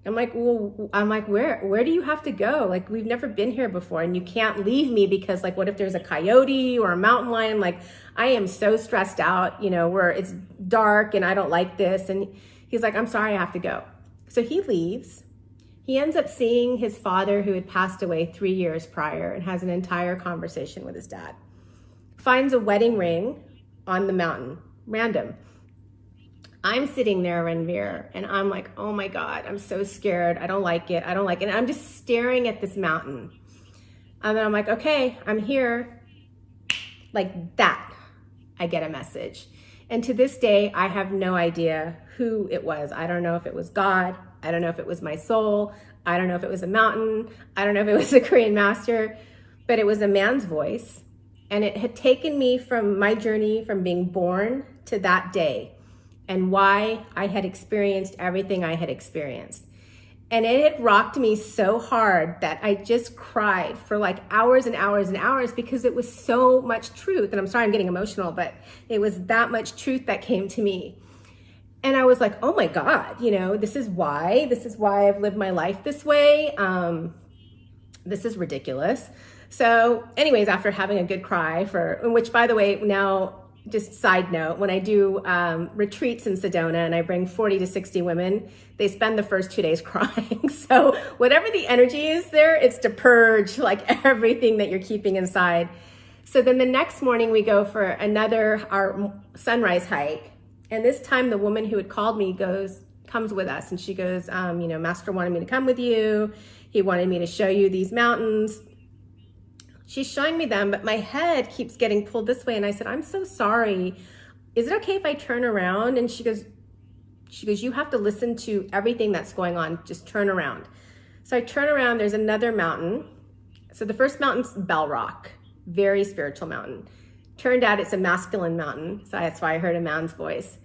where do you have to go? Like, we've never been here before, and you can't leave me because, like, what if there's a coyote or a mountain lion? Like, I am so stressed out, where it's dark and I don't like this. And he's like, I'm sorry, I have to go. So he leaves. He ends up seeing his father, who had passed away 3 years prior, and has an entire conversation with his dad. Finds a wedding ring on the mountain, random. I'm sitting there, Ranveer, and I'm like, oh my God, I'm so scared. I don't like it. And I'm just staring at this mountain. And then I'm like, okay, I'm here. Like that, I get a message. And to this day, I have no idea who it was. I don't know if it was God. I don't know if it was my soul. I don't know if it was a mountain. I don't know if it was a Korean master, but it was a man's voice. And it had taken me from my journey from being born to that day, and why I had experienced everything I had experienced. And it had rocked me so hard that I just cried for like hours and hours and hours, because it was so much truth. And I'm sorry I'm getting emotional, but it was that much truth that came to me. And I was like, oh my God, this is why I've lived my life this way. This is ridiculous. So anyways, after having a good cry which, by the way, now, just side note, when I do retreats in Sedona and I bring 40 to 60 women, they spend the first 2 days crying. So whatever the energy is there, it's to purge like everything that you're keeping inside. So then the next morning we go for our sunrise hike. And this time the woman who had called me comes with us, and she goes, Master wanted me to come with you. He wanted me to show you these mountains. She's showing me them, but my head keeps getting pulled this way. And I said, I'm so sorry. Is it okay if I turn around? And she goes, you have to listen to everything that's going on. Just turn around. So I turn around, there's another mountain. So the first mountain's Bell Rock, very spiritual mountain. Turned out it's a masculine mountain. So that's why I heard a man's voice.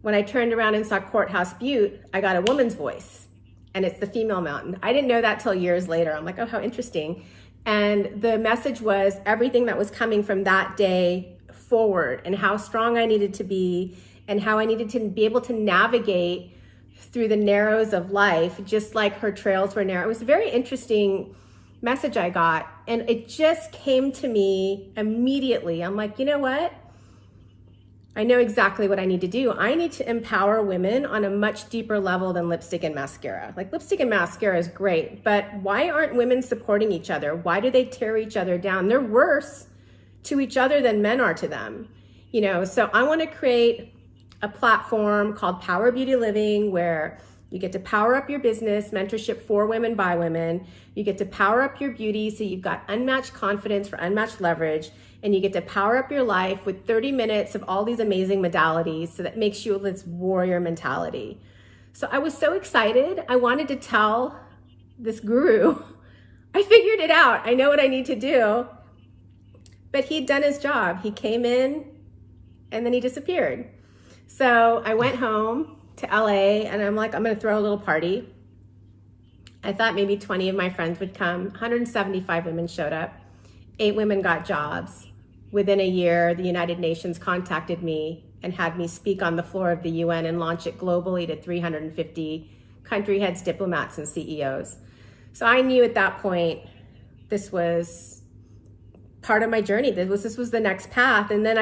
When I turned around and saw Courthouse Butte, I got a woman's voice, and it's the female mountain. I didn't know that till years later. I'm like, oh, how interesting. And the message was everything that was coming from that day forward, and how strong I needed to be, and how I needed to be able to navigate through the narrows of life, just like her trails were narrow. It was a very interesting message I got, and it just came to me immediately. I'm like, you know what? I know exactly what I need to do. I need to empower women on a much deeper level than lipstick and mascara. Like, lipstick and mascara is great, but why aren't women supporting each other? Why do they tear each other down? They're worse to each other than men are to them. So I want to create a platform called Power Beauty Living, where you get to power up your business, mentorship for women by women. You get to power up your beauty, so you've got unmatched confidence for unmatched leverage. And you get to power up your life with 30 minutes of all these amazing modalities, so that makes you this warrior mentality. So I was so excited. I wanted to tell this guru, I figured it out. I know what I need to do. But he'd done his job. He came in and then he disappeared. So I went home to LA, and I'm like, I'm going to throw a little party. I thought maybe 20 of my friends would come. 175 women showed up. 8 women got jobs. Within a year, the United Nations contacted me and had me speak on the floor of the UN and launch it globally to 350 country heads, diplomats, and CEOs. So I knew at that point, this was part of my journey. This was the next path. And then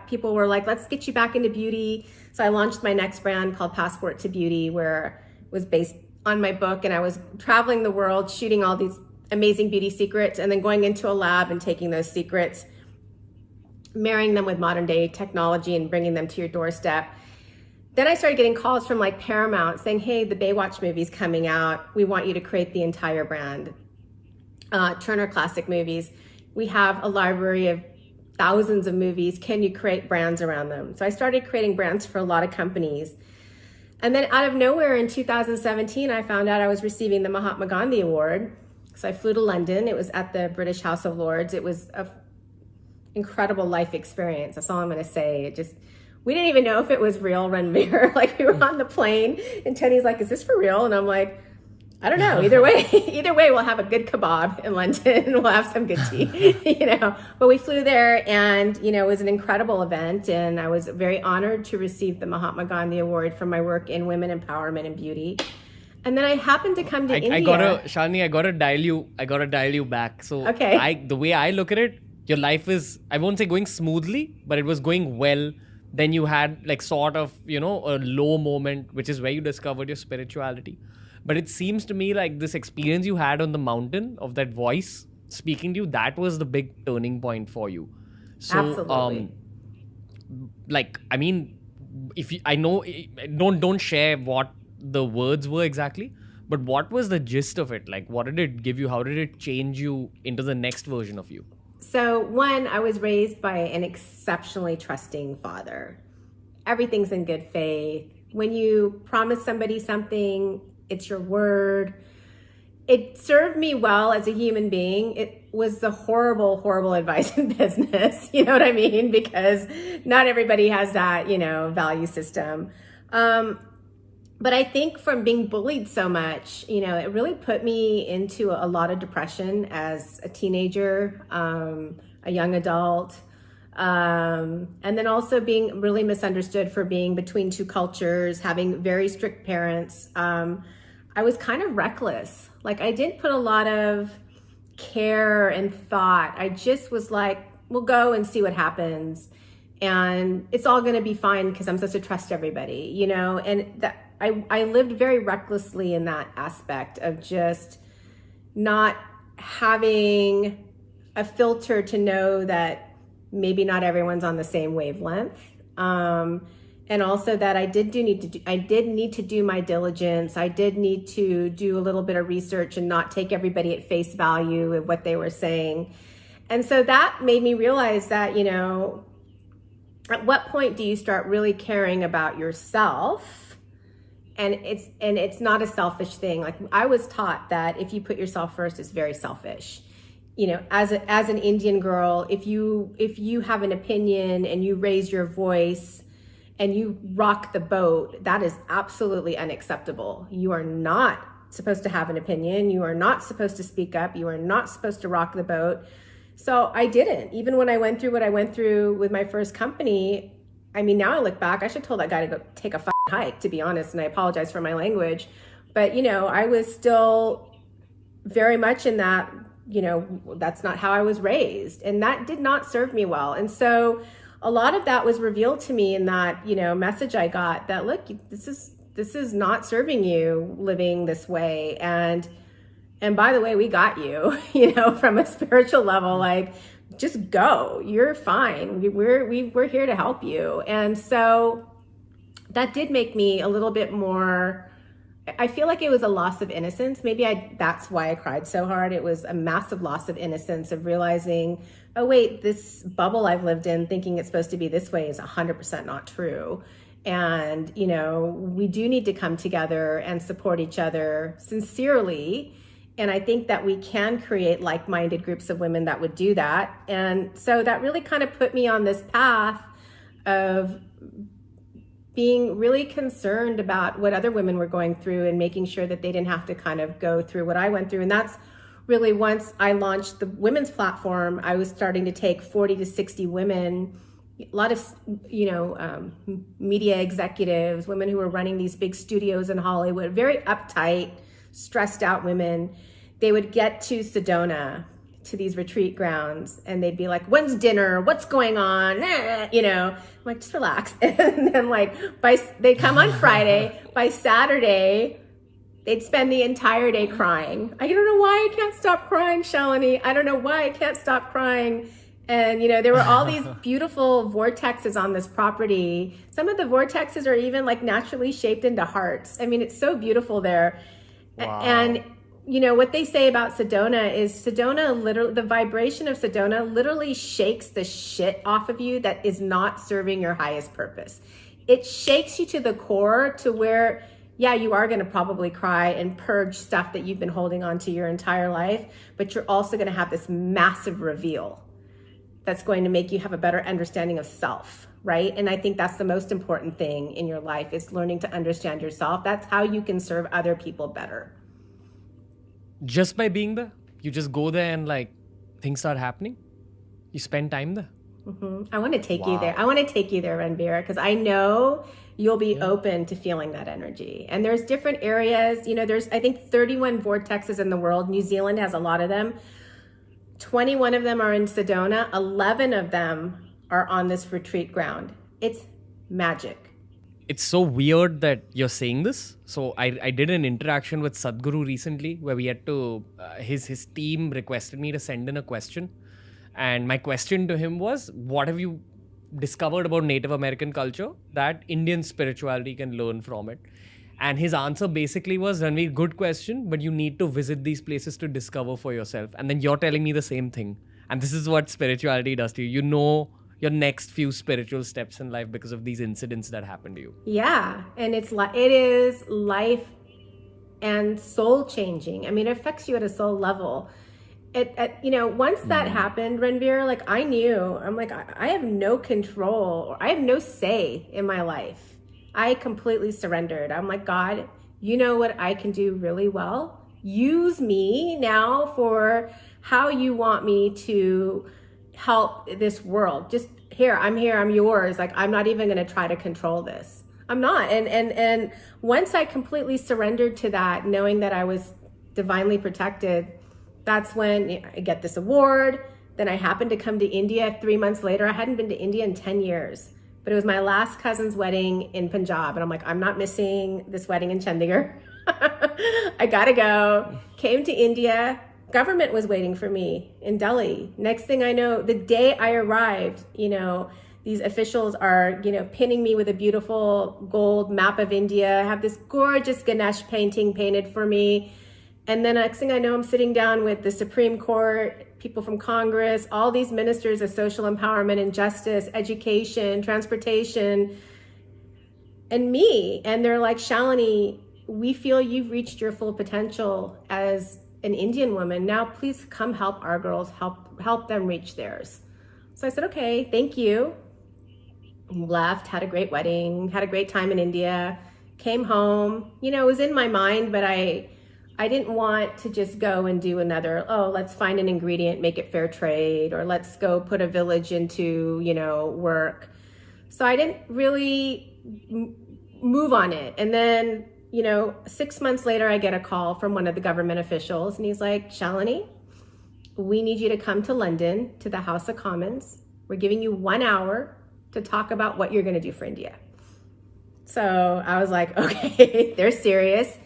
people were like, let's get you back into beauty. So I launched my next brand called Passport to Beauty, where it was based on my book. And I was traveling the world, shooting all these amazing beauty secrets, and then going into a lab and taking those secrets, marrying them with modern day technology and bringing them to your doorstep. Then I started getting calls from like Paramount saying, hey, the Baywatch movie's coming out. We want you to create the entire brand. Turner Classic Movies. We have a library of thousands of movies. Can you create brands around them? So I started creating brands for a lot of companies. And then out of nowhere in 2017, I found out I was receiving the Mahatma Gandhi Award. So I flew to London. It was at the British House of Lords. It was an incredible life experience. That's all I'm going to say. We didn't even know if it was real, Ranveer. Like, we were on the plane and Tony's like, is this for real? And I'm like, I don't know. Either way, we'll have a good kebab in London. We'll have some good tea, But we flew there, and, it was an incredible event. And I was very honored to receive the Mahatma Gandhi Award for my work in women empowerment and beauty. And then I happened to come to India. Shalini, I gotta dial you back. So Okay. the way I look at it, your life is, I won't say going smoothly, but it was going well. Then you had like sort of, a low moment, which is where you discovered your spirituality. But it seems to me like this experience you had on the mountain of that voice speaking to you, that was the big turning point for you. So, Absolutely. I mean, if you, I know, don't share what the words were exactly, but what was the gist of it? Like, what did it give you? How did it change you into the next version of you? So, one, I was raised by an exceptionally trusting father. Everything's in good faith. When you promise somebody something, it's your word. It served me well as a human being. It was the horrible, horrible advice in business. You know what I mean? Because not everybody has that, value system. But I think from being bullied so much, it really put me into a lot of depression as a teenager, a young adult, and then also being really misunderstood for being between two cultures, having very strict parents. I was kind of reckless. Like, I didn't put a lot of care and thought. I just was like, we'll go and see what happens. And it's all going to be fine because I'm supposed to trust everybody, and that I lived very recklessly in that aspect of just not having a filter to know that maybe not everyone's on the same wavelength. And also that I did need to do my diligence. I did need to do a little bit of research and not take everybody at face value of what they were saying. And so that made me realize that, at what point do you start really caring about yourself? And it's not a selfish thing. Like, I was taught that if you put yourself first, it's very selfish. As an Indian girl, if you have an opinion and you raise your voice and you rock the boat, that is absolutely unacceptable. You are not supposed to have an opinion. You are not supposed to speak up. You are not supposed to rock the boat. So I didn't. Even when I went through what I went through with my first company, I mean, now I look back, I should have told that guy to go take a hike, to be honest, and I apologize for my language. But, I was still very much in that, that's not how I was raised. And that did not serve me well. And so a lot of that was revealed to me in that, message I got that, look, this is not serving you living this way. And by the way, we got you, from a spiritual level, like, just go, you're fine. We're here to help you. And so that did make me a little bit more, I feel like it was a loss of innocence. Maybe that's why I cried so hard. It was a massive loss of innocence of realizing, oh wait, this bubble I've lived in thinking it's supposed to be this way is 100% not true. And, we do need to come together and support each other sincerely. And I think that we can create like-minded groups of women that would do that. And so that really kind of put me on this path of being really concerned about what other women were going through and making sure that they didn't have to kind of go through what I went through. And that's really, once I launched the women's platform, I was starting to take 40 to 60 women, a lot of, media executives, women who were running these big studios in Hollywood, very uptight, stressed out women. They would get to Sedona, to these retreat grounds, and they'd be like, when's dinner? What's going on? I'm like, just relax. And then they'd come on Friday. By Saturday, they'd spend the entire day crying. I don't know why I can't stop crying, Shalini. I don't know why I can't stop crying. And, there were all these beautiful vortexes on this property. Some of the vortexes are even naturally shaped into hearts. I mean, it's so beautiful there. Wow. And what they say about Sedona is the vibration of Sedona literally shakes the shit off of you that is not serving your highest purpose. It shakes you to the core to where, yeah, you are going to probably cry and purge stuff that you've been holding on to your entire life, but you're also going to have this massive reveal that's going to make you have a better understanding of self, right? And I think that's the most important thing in your life, is learning to understand yourself. That's how you can serve other people better. Just by being there? You just go there and things start happening? You spend time there? I want to take you there. Wow. I want to take you there, Ranveer, because I know you'll be open to feeling that energy. And there's different areas. There's, I think, 31 vortexes in the world. New Zealand has a lot of them. 21 of them are in Sedona. 11 of them are on this retreat ground. It's magic. It's so weird that you're saying this. So I did an interaction with Sadhguru recently where we had to, his team requested me to send in a question. And my question to him was, what have you discovered about Native American culture that Indian spirituality can learn from it? And his answer basically was, Ranveer, good question, but you need to visit these places to discover for yourself. And then you're telling me the same thing. And this is what spirituality does to you. You know your next few spiritual steps in life because of these incidents that happened to you. Yeah, and it is life and soul changing. I mean, it affects you at a soul level. Once that happened, Ranveer, like I knew, I'm like, I have no control or I have no say in my life. I completely surrendered. I'm like, God, you know what I can do really well? Use me now for how you want me to help this world. Just here, I'm yours. Like, I'm not even going to try to control this. I'm not. And once I completely surrendered to that, knowing that I was divinely protected, that's when I get this award. Then I happened to come to India 3 months later. I hadn't been to India in 10 years, but it was my last cousin's wedding in Punjab. And I'm like, I'm not missing this wedding in Chandigarh. I gotta go. Came to India. Government was waiting for me in Delhi. Next thing I know, the day I arrived, these officials are, pinning me with a beautiful gold map of India. I have this gorgeous Ganesh painting painted for me. And then next thing I know, I'm sitting down with the Supreme Court, people from Congress, all these ministers of social empowerment and justice, education, transportation, and me. And they're like, Shalini, we feel you've reached your full potential as an Indian woman. Now, please come help our girls, help them reach theirs. So I said, okay, thank you. Left, had a great wedding, had a great time in India, came home. It was in my mind, but I didn't want to just go and do another, let's find an ingredient, make it fair trade, or let's go put a village into, work. So I didn't really move on it. And then, 6 months later, I get a call from one of the government officials, and he's like, Shalini, we need you to come to London to the House of Commons. We're giving you 1 hour to talk about what you're going to do for India. So I was like, okay, they're serious.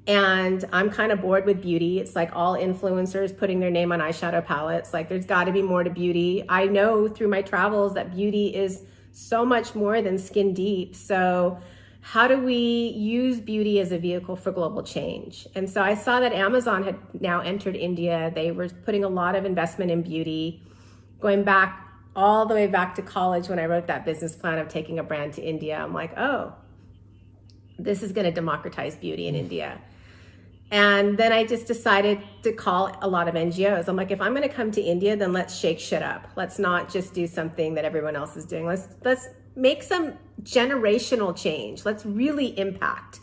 And I'm kind of bored with beauty. It's like all influencers putting their name on eyeshadow palettes. Like, there's got to be more to beauty. I know through my travels that beauty is so much more than skin deep. So how do we use beauty as a vehicle for global change? And so I saw that Amazon had now entered India. They were putting a lot of investment in beauty, going back all the way back to college when I wrote that business plan of taking a brand to India. I'm like, oh, this is going to democratize beauty in India. And then I just decided to call a lot of NGOs. I'm like, if I'm going to come to India, then let's shake shit up. Let's not just do something that everyone else is doing. Let's make some generational change. Let's really impact.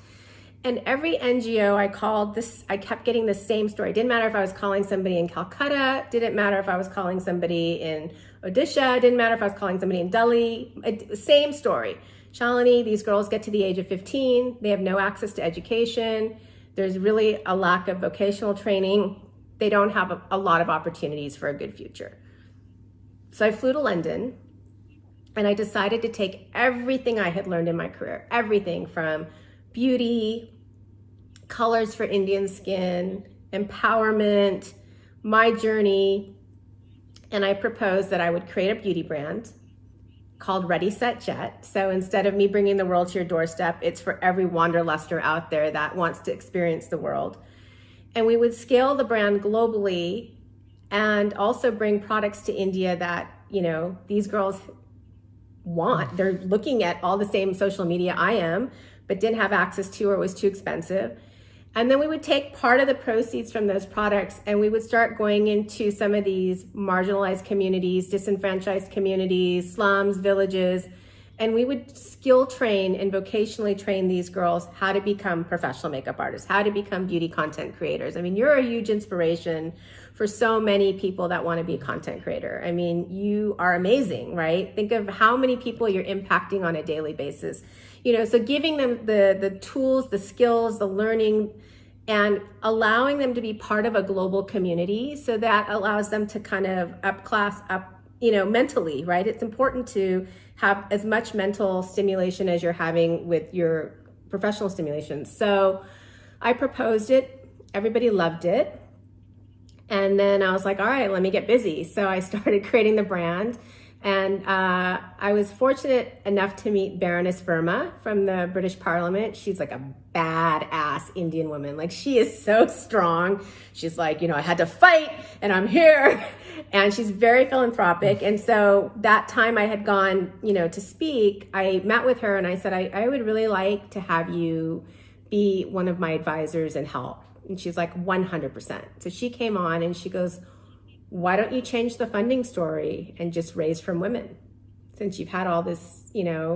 And every NGO I called, I kept getting the same story. It didn't matter if I was calling somebody in Calcutta. Didn't matter if I was calling somebody in Odisha. Didn't matter if I was calling somebody in Delhi. Same story. Shalini, these girls get to the age of 15. They have no access to education. There's really a lack of vocational training. They don't have a lot of opportunities for a good future. So I flew to London and I decided to take everything I had learned in my career, everything from beauty, colors for Indian skin, empowerment, my journey, and I proposed that I would create a beauty brand called Ready, Set, Jet. So instead of me bringing the world to your doorstep, it's for every wanderluster out there that wants to experience the world. And we would scale the brand globally and also bring products to India that, these girls want. They're looking at all the same social media I am, but didn't have access to or was too expensive. And then we would take part of the proceeds from those products and we would start going into some of these marginalized communities, disenfranchised communities, slums, villages, and we would skill train and vocationally train these girls how to become professional makeup artists, how to become beauty content creators. I mean, you're a huge inspiration for so many people that want to be a content creator. I mean, you are amazing, right? Think of how many people you're impacting on a daily basis. So giving them the tools, the skills, the learning, and allowing them to be part of a global community, so that allows them to kind of up mentally, right? It's important to have as much mental stimulation as you're having with your professional stimulation. So I proposed it, everybody loved it. And then I was like, all right, let me get busy. So I started creating the brand. And I was fortunate enough to meet Baroness Verma from the British Parliament. She's like a badass Indian woman. Like, she is so strong. She's like, I had to fight and I'm here. And she's very philanthropic. And so that time I had gone, to speak, I met with her and I said, I would really like to have you be one of my advisors and help. And she's like, 100%. So she came on and she goes, why don't you change the funding story and just raise from women, since you've had all this,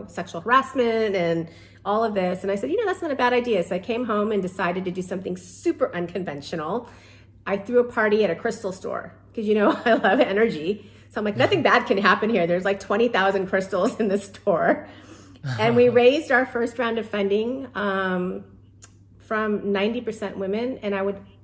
sexual harassment and all of this? And I said, that's not a bad idea. So I came home and decided to do something super unconventional. I threw a party at a crystal store because, I love energy. So I'm like, nothing bad can happen here. There's like 20,000 crystals in the store. And we raised our first round of funding from 90% women. And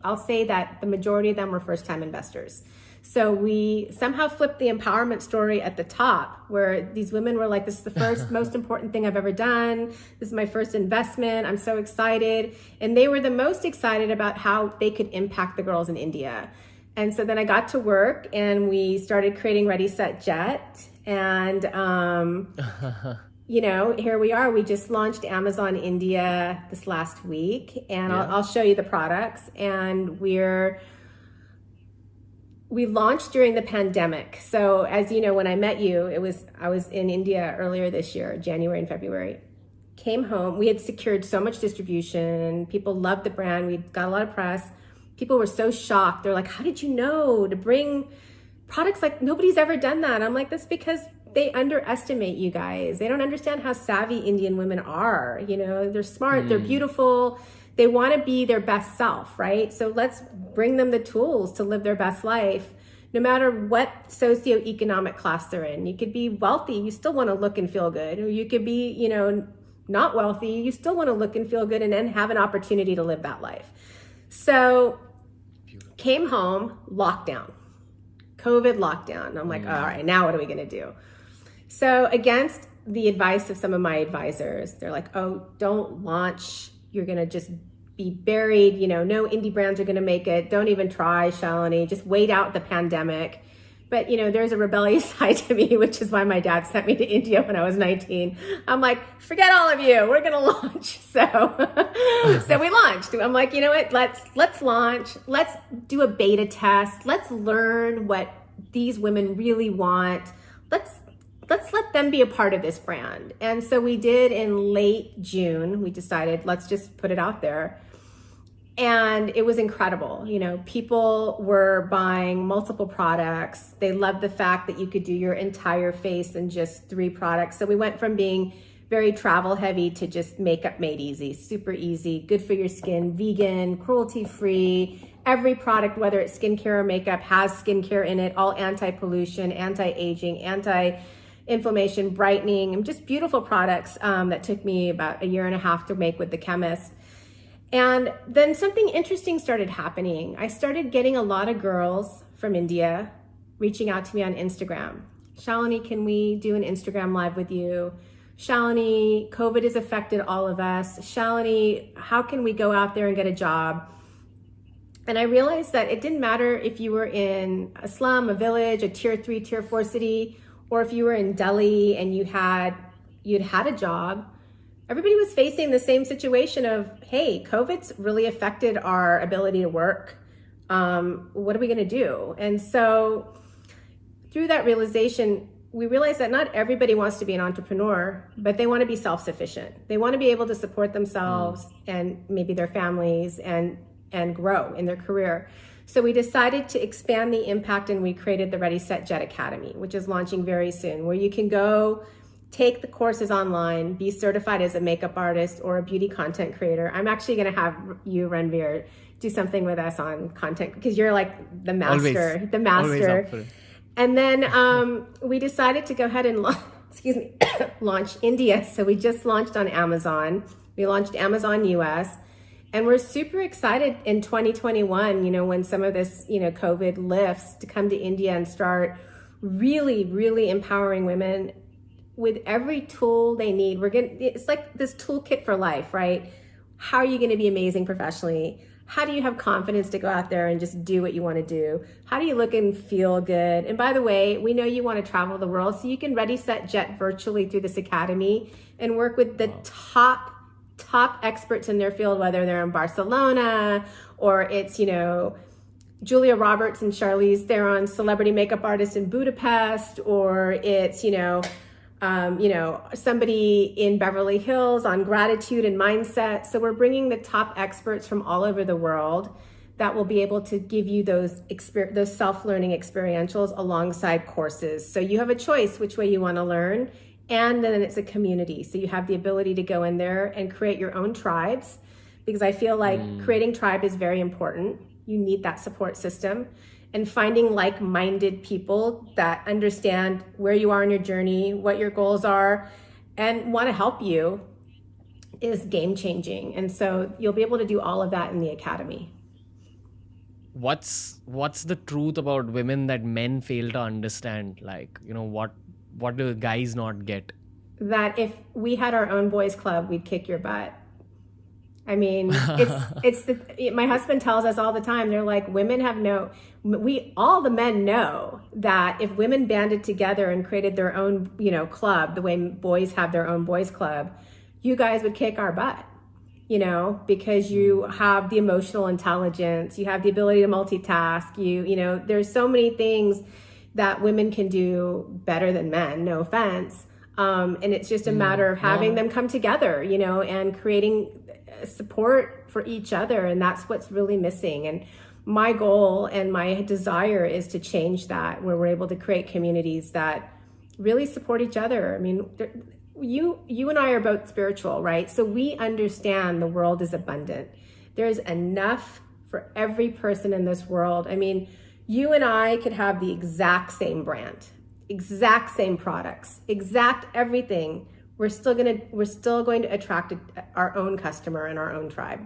I'll say that the majority of them were first-time investors. So we somehow flipped the empowerment story at the top, where these women were like, this is the first most important thing I've ever done. This is my first investment. I'm so excited. And they were the most excited about how they could impact the girls in India. And so then I got to work and we started creating Ready, Set, Jet. And, here we are. We just launched Amazon India this last week, and I'll show you the products. And we launched during the pandemic. So as you know, when I met you, I was in India earlier this year, January and February. Came home, we had secured so much distribution. People loved the brand. We got a lot of press. People were so shocked. They're like, how did you know to bring products like nobody's ever done that? I'm like, that's because they underestimate you guys. They don't understand how savvy Indian women are. They're smart, they're beautiful. They want to be their best self, right? So let's bring them the tools to live their best life, no matter what socioeconomic class they're in. You could be wealthy, you still want to look and feel good. Or you could be, not wealthy, you still want to look and feel good and then have an opportunity to live that life. So came home, lockdown, COVID lockdown. And I'm like, all right, now what are we going to do? So against the advice of some of my advisors, they're like, oh, don't launch. You're going to just be buried. No indie brands are going to make it. Don't even try, Shalini. Just wait out the pandemic. But, there's a rebellious side to me, which is why my dad sent me to India when I was 19. I'm like, forget all of you. We're going to launch. So we launched. I'm like, you know what? Let's launch. Let's do a beta test. Let's learn what these women really want. Let's let them be a part of this brand. And so we did in late June. We decided, let's just put it out there. And it was incredible. People were buying multiple products. They loved the fact that you could do your entire face in just 3 products. So we went from being very travel heavy to just makeup made easy, super easy, good for your skin, vegan, cruelty free. Every product, whether it's skincare or makeup, has skincare in it, all anti-pollution, anti-aging, anti-inflammation, brightening, and just beautiful products that took me about 1.5 years to make with the chemist. And then something interesting started happening. I started getting a lot of girls from India reaching out to me on Instagram. Shalini, can we do an Instagram live with you? Shalini, COVID has affected all of us. Shalini, how can we go out there and get a job? And I realized that it didn't matter if you were in a slum, a village, a tier 3, tier 4 city, or if you were in Delhi and you'd had a job. Everybody was facing the same situation of, hey, COVID's really affected our ability to work. What are we going to do? And so through that realization, we realized that not everybody wants to be an entrepreneur, but they want to be self-sufficient. They want to be able to support themselves and maybe their families and grow in their career. So we decided to expand the impact, and we created the Ready, Set, Jet Academy, which is launching very soon, where you can go take the courses online, be certified as a makeup artist or a beauty content creator. I'm actually going to have you, Ranveer, do something with us on content, because you're like the Always. master, the Always master. up for it. And then we decided to go ahead and excuse me, launch India. So we just launched on Amazon. We launched Amazon US, and we're super excited in 2021, you know, when some of this, you know, COVID lifts, to come to India and start really, really empowering women with every tool they need. It's like this toolkit for life, right? How are you going to be amazing professionally? How do you have confidence to go out there and just do what you want to do? How do you look and feel good? And by the way, we know you want to travel the world, so you can ready, set, jet virtually through this academy and work with the top experts in their field, whether they're in Barcelona or it's, you know, Julia Roberts and Charlize Theron, celebrity makeup artist in Budapest, or it's, somebody in Beverly Hills on gratitude and mindset. So we're bringing the top experts from all over the world that will be able to give you those self-learning experientials alongside courses. So you have a choice which way you want to learn, and then it's a community. So you have the ability to go in there and create your own tribes, because I feel like creating tribe is very important. You need that support system, and finding like-minded people that understand where you are in your journey, what your goals are, and want to help you is game-changing. And so you'll be able to do all of that in the academy. What's the truth about women that men fail to understand? Like, you know, what do guys not get? That if we had our own boys club, we'd kick your butt. I mean, my husband tells us all the time, they're like, all the men know that if women banded together and created their own, you know, club, the way boys have their own boys club, you guys would kick our butt, you know, because you have the emotional intelligence, you have the ability to multitask, you know, there's so many things that women can do better than men, no offense. And it's just a matter of having them come together, you know, and creating support for each other. And that's what's really missing. And my goal and my desire is to change that, where we're able to create communities that really support each other. I mean, you and I are both spiritual, right? So we understand the world is abundant. There's enough for every person in this world. I mean, you and I could have the exact same brand, exact same products, exact everything. We're still going to attract our own customer and our own tribe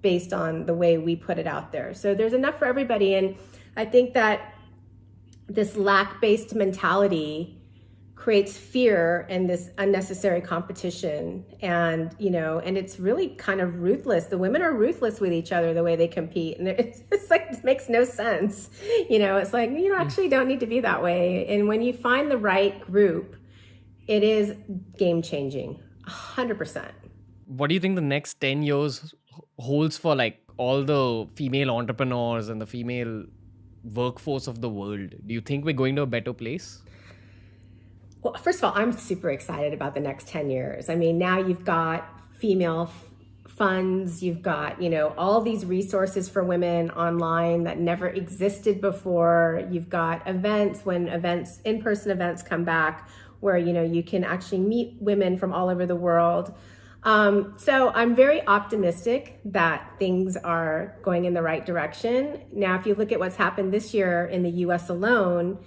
based on the way we put it out there. So there's enough for everybody. And I think that this lack-based mentality creates fear and this unnecessary competition. And, you know, and it's really kind of ruthless. The women are ruthless with each other, the way they compete. And it's like, it makes no sense. You know, it's like, you actually don't need to be that way. And when you find the right group, it is game changing, 100%. What do you think the next 10 years holds for like all the female entrepreneurs and the female workforce of the world? Do you think we're going to a better place? Well, first of all, I'm super excited about the next 10 years. I mean, now you've got female funds, you've got, you know, all these resources for women online that never existed before. You've got events, when in-person events come back, where, you know, you can actually meet women from all over the world. So I'm very optimistic that things are going in the right direction. Now, if you look at what's happened this year in the US alone,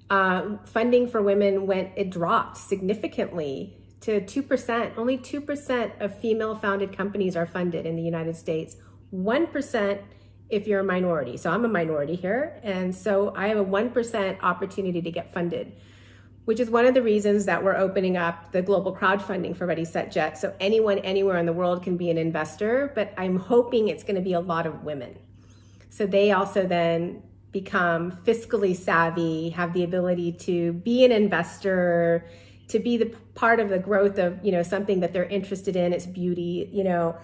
funding for women dropped significantly to 2%. Only 2% of female-founded companies are funded in the United States. 1% if you're a minority. So I'm a minority here, and so I have a 1% opportunity to get funded, which is one of the reasons that we're opening up the global crowdfunding for Ready, Set, Jet. So anyone, anywhere in the world can be an investor, but I'm hoping it's going to be a lot of women. So they also then become fiscally savvy, have the ability to be an investor, to be the part of the growth of, you know, something that they're interested in, it's beauty, you know.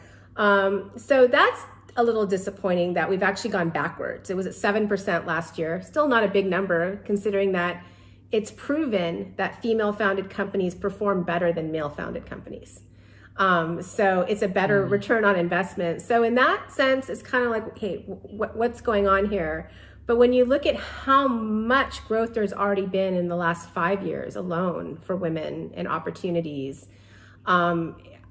So that's a little disappointing that we've actually gone backwards. It was at 7% last year. Still not a big number, considering that it's proven that female-founded companies perform better than male-founded companies. So it's a better return on investment. So in that sense, it's kind of like, hey, what's going on here? But when you look at how much growth there's already been in the last 5 years alone for women and opportunities,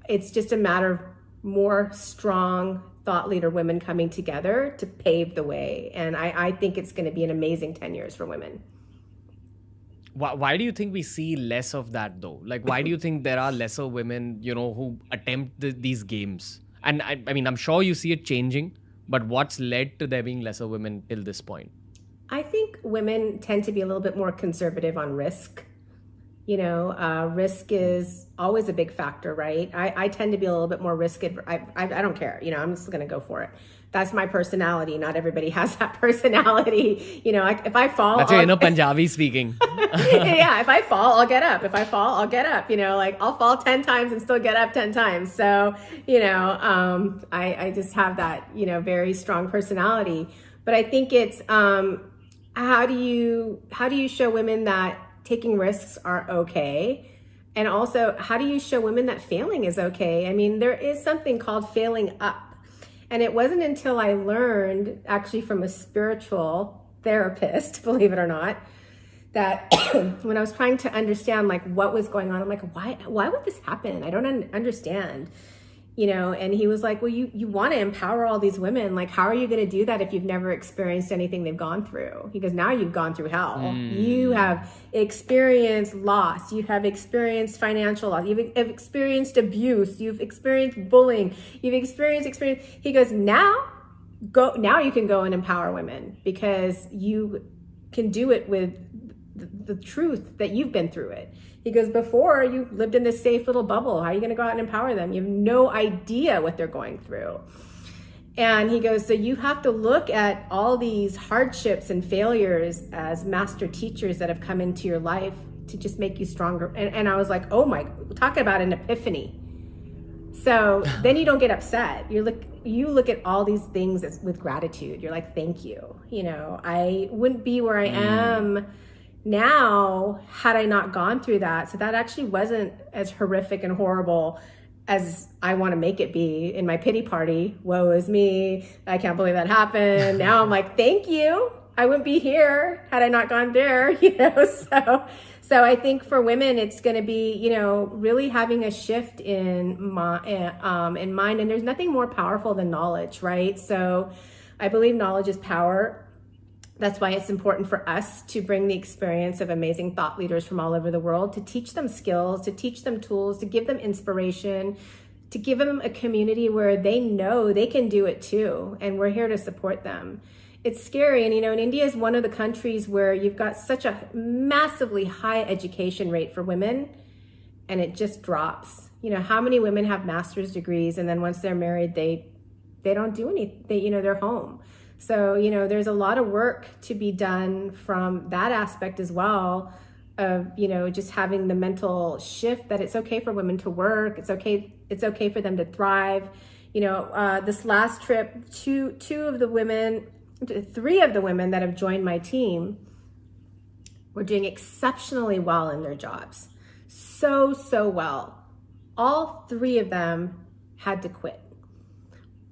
it's just a matter of more strong, thought leader women coming together to pave the way. And I think it's going to be an amazing 10 years for women. Why do you think we see less of that though? Like, why do you think there are lesser women, who attempt these games? And I mean, I'm sure you see it changing, but what's led to there being lesser women till this point? I think women tend to be a little bit more conservative on risk. Risk is always a big factor, right? I tend to be a little bit more risk. I don't care. I'm just going to go for it. That's my personality. Not everybody has that personality. If I fall, that's your inner Punjabi speaking. Yeah, if I fall, I'll get up. If I fall, I'll get up. I'll fall 10 times and still get up 10 times. So, I just have that, very strong personality. But I think it's how do you show women that taking risks are okay? And also, how do you show women that failing is okay? I mean, there is something called failing up. And it wasn't until I learned, actually from a spiritual therapist, believe it or not, that when I was trying to understand what was going on, I'm like, why would this happen? I don't understand. And he was like, well, you want to empower all these women. How are you going to do that if you've never experienced anything they've gone through? He goes, now you've gone through hell. You have experienced loss. You have experienced financial loss. You've experienced abuse. You've experienced bullying. You've experienced. He goes, now you can go and empower women because you can do it with the truth that you've been through it. He goes, before you lived in this safe little bubble. How are you going to go out and empower them? You have no idea what they're going through. And he goes, so you have to look at all these hardships and failures as master teachers that have come into your life to just make you stronger. And I was like, oh my, talk about an epiphany. So then you don't get upset. You look at all these things with gratitude. You're like, thank you. I wouldn't be where I am now had I not gone through that. So that actually wasn't as horrific and horrible as I want to make it be in my pity party. Woe is me. I can't believe that happened. Now I'm like, thank you. I wouldn't be here had I not gone there, So I think for women, it's going to be, really having a shift in mind. And there's nothing more powerful than knowledge, right? So I believe knowledge is power. That's why it's important for us to bring the experience of amazing thought leaders from all over the world, to teach them skills, to teach them tools, to give them inspiration, to give them a community where they know they can do it too. And we're here to support them. It's scary. And, and India is one of the countries where you've got such a massively high education rate for women, and it just drops. How many women have master's degrees, and then once they're married, they don't do anything, they're home. So, there's a lot of work to be done from that aspect as well of, just having the mental shift that it's okay for women to work. It's okay for them to thrive. This last trip, three of the women that have joined my team were doing exceptionally well in their jobs. So well. All three of them had to quit.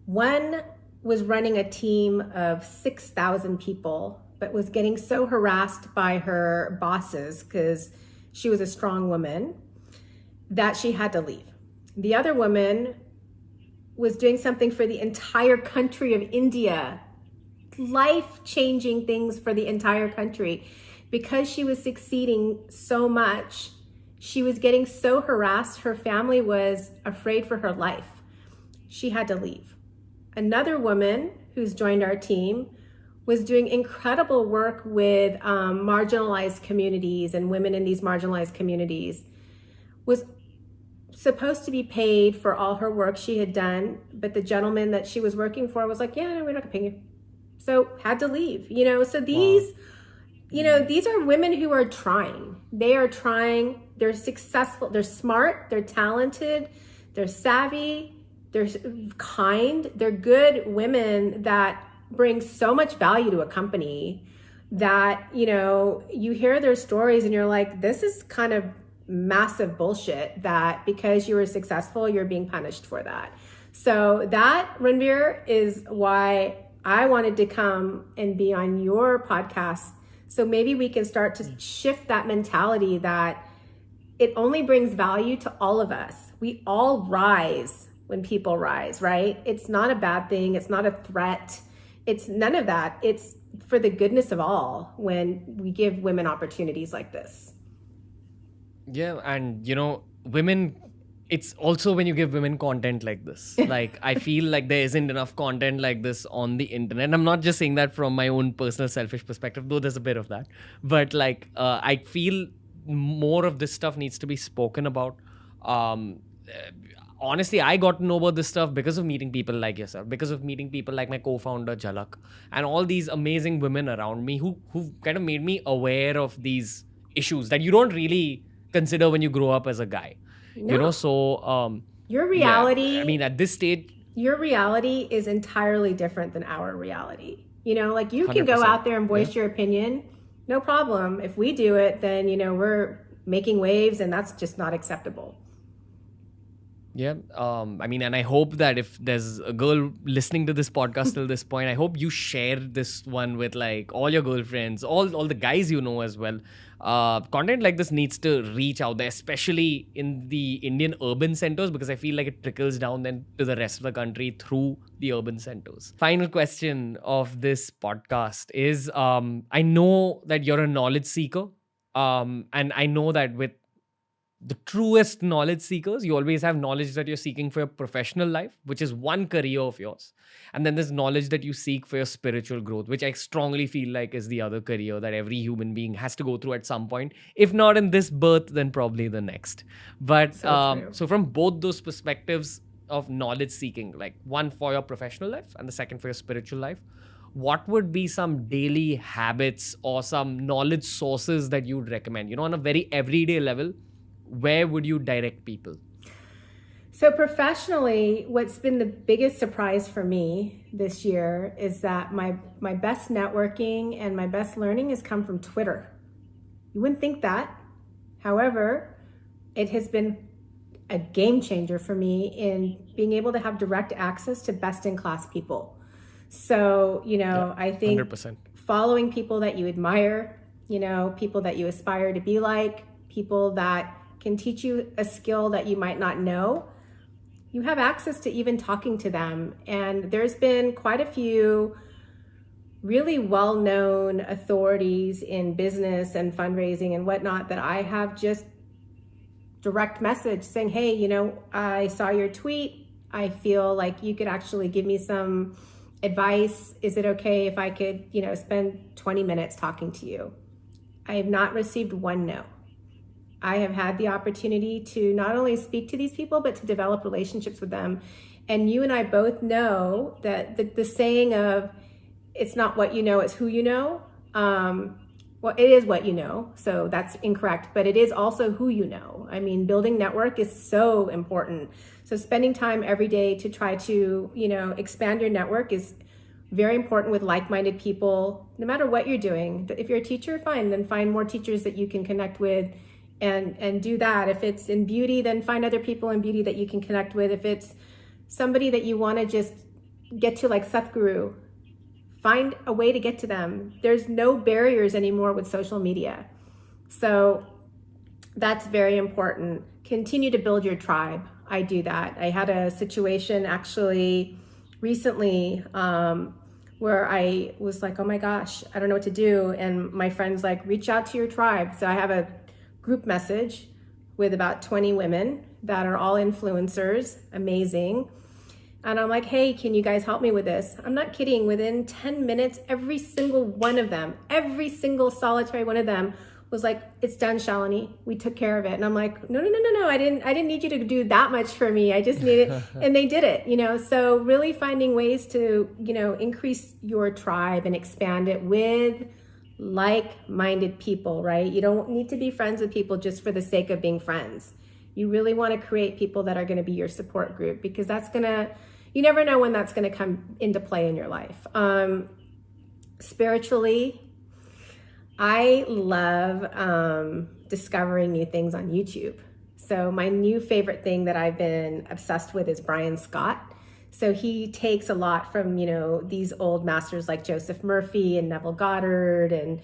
One was running a team of 6,000 people, but was getting so harassed by her bosses because she was a strong woman that she had to leave. The other woman was doing something for the entire country of India, life-changing things for the entire country. Because she was succeeding so much, she was getting so harassed, her family was afraid for her life. She had to leave. Another woman who's joined our team was doing incredible work with marginalized communities and women in these marginalized communities, was supposed to be paid for all her work she had done, but the gentleman that she was working for was like, yeah, no, we're not gonna pay you. So had to leave, so these, these are women who are trying. They are trying, they're successful, they're smart, they're talented, they're savvy, they're kind, they're good women that bring so much value to a company that, you hear their stories and you're like, this is kind of massive bullshit that because you were successful, you're being punished for that. So that, Ranveer, is why I wanted to come and be on your podcast. So maybe we can start to shift that mentality that it only brings value to all of us. We all rise when people rise, right? It's not a bad thing. It's not a threat. It's none of that. It's for the goodness of all when we give women opportunities like this. Yeah, and women, it's also when you give women content like this. Like, I feel like there isn't enough content like this on the internet. And I'm not just saying that from my own personal selfish perspective, though there's a bit of that. But like, I feel more of this stuff needs to be spoken about. Um, uh, Honestly, I got to know about this stuff because of meeting people like yourself, because of meeting people like my co-founder Jalak, and all these amazing women around me who kind of made me aware of these issues that you don't really consider when you grow up as a guy. No, So your yeah, I mean, reality, at this stage, your reality is entirely different than our reality. Like you can go 100%. out there and Yeah. voice your opinion, no problem. If we do it, then we're making waves, and that's just not acceptable. Yeah. I mean, and I hope that if there's a girl listening to this podcast till this point, I hope you share this one with like all your girlfriends, all the guys you know as well. Content like this needs to reach out there, especially in the Indian urban centers, because I feel like it trickles down then to the rest of the country through the urban centers. Final question of this podcast is, I know that you're a knowledge seeker. And I know that with the truest knowledge seekers, you always have knowledge that you're seeking for your professional life, which is one career of yours. And then there's knowledge that you seek for your spiritual growth, which I strongly feel like is the other career that every human being has to go through at some point. If not in this birth, then probably the next. But So true. so from both those perspectives of knowledge seeking, like one for your professional life and the second for your spiritual life, what would be some daily habits or some knowledge sources that you'd recommend, on a very everyday level? Where would you direct people? So professionally, what's been the biggest surprise for me this year is that my best networking and my best learning has come from Twitter. You wouldn't think that. However, it has been a game changer for me in being able to have direct access to best in class people. So, Yeah, I think 100%. following people that you admire, people that you aspire to be like, people that can teach you a skill that you might not know, you have access to even talking to them. And there's been quite a few really well-known authorities in business and fundraising and whatnot that I have just direct message saying, hey, I saw your tweet. I feel like you could actually give me some advice. Is it okay if I could, spend 20 minutes talking to you? I have not received one no. I have had the opportunity to not only speak to these people, but to develop relationships with them. And you and I both know that the saying of, it's not what you know, it's who you know. Well, it is what you know, so that's incorrect, but it is also who you know. I mean, building network is so important. So spending time every day to try to, expand your network is very important with like-minded people, no matter what you're doing. If you're a teacher, fine, then find more teachers that you can connect with and do that. If it's in beauty, then find other people in beauty that you can connect with. If it's somebody that you want to just get to, like Satguru, find a way to get to them. There's no barriers anymore with social media. So that's very important. Continue to build your tribe. I do that. I had a situation actually recently where I was like, oh my gosh, I don't know what to do. And my friend's like, reach out to your tribe. So I have a group message with about 20 women that are all influencers, amazing. And I'm like, hey, can you guys help me with this? I'm not kidding. Within 10 minutes, every single one of them, every single solitary one of them was like, it's done, Shalini. We took care of it. And I'm like, no. I didn't need you to do that much for me. I just needed, and they did it, So really finding ways to, increase your tribe and expand it with like-minded people, right? You don't need to be friends with people just for the sake of being friends. You really want to create people that are going to be your support group, because you never know when that's going to come into play in your life. Spiritually, I love discovering new things on YouTube. So my new favorite thing that I've been obsessed with is Brian Scott. So he takes a lot from, these old masters like Joseph Murphy and Neville Goddard and,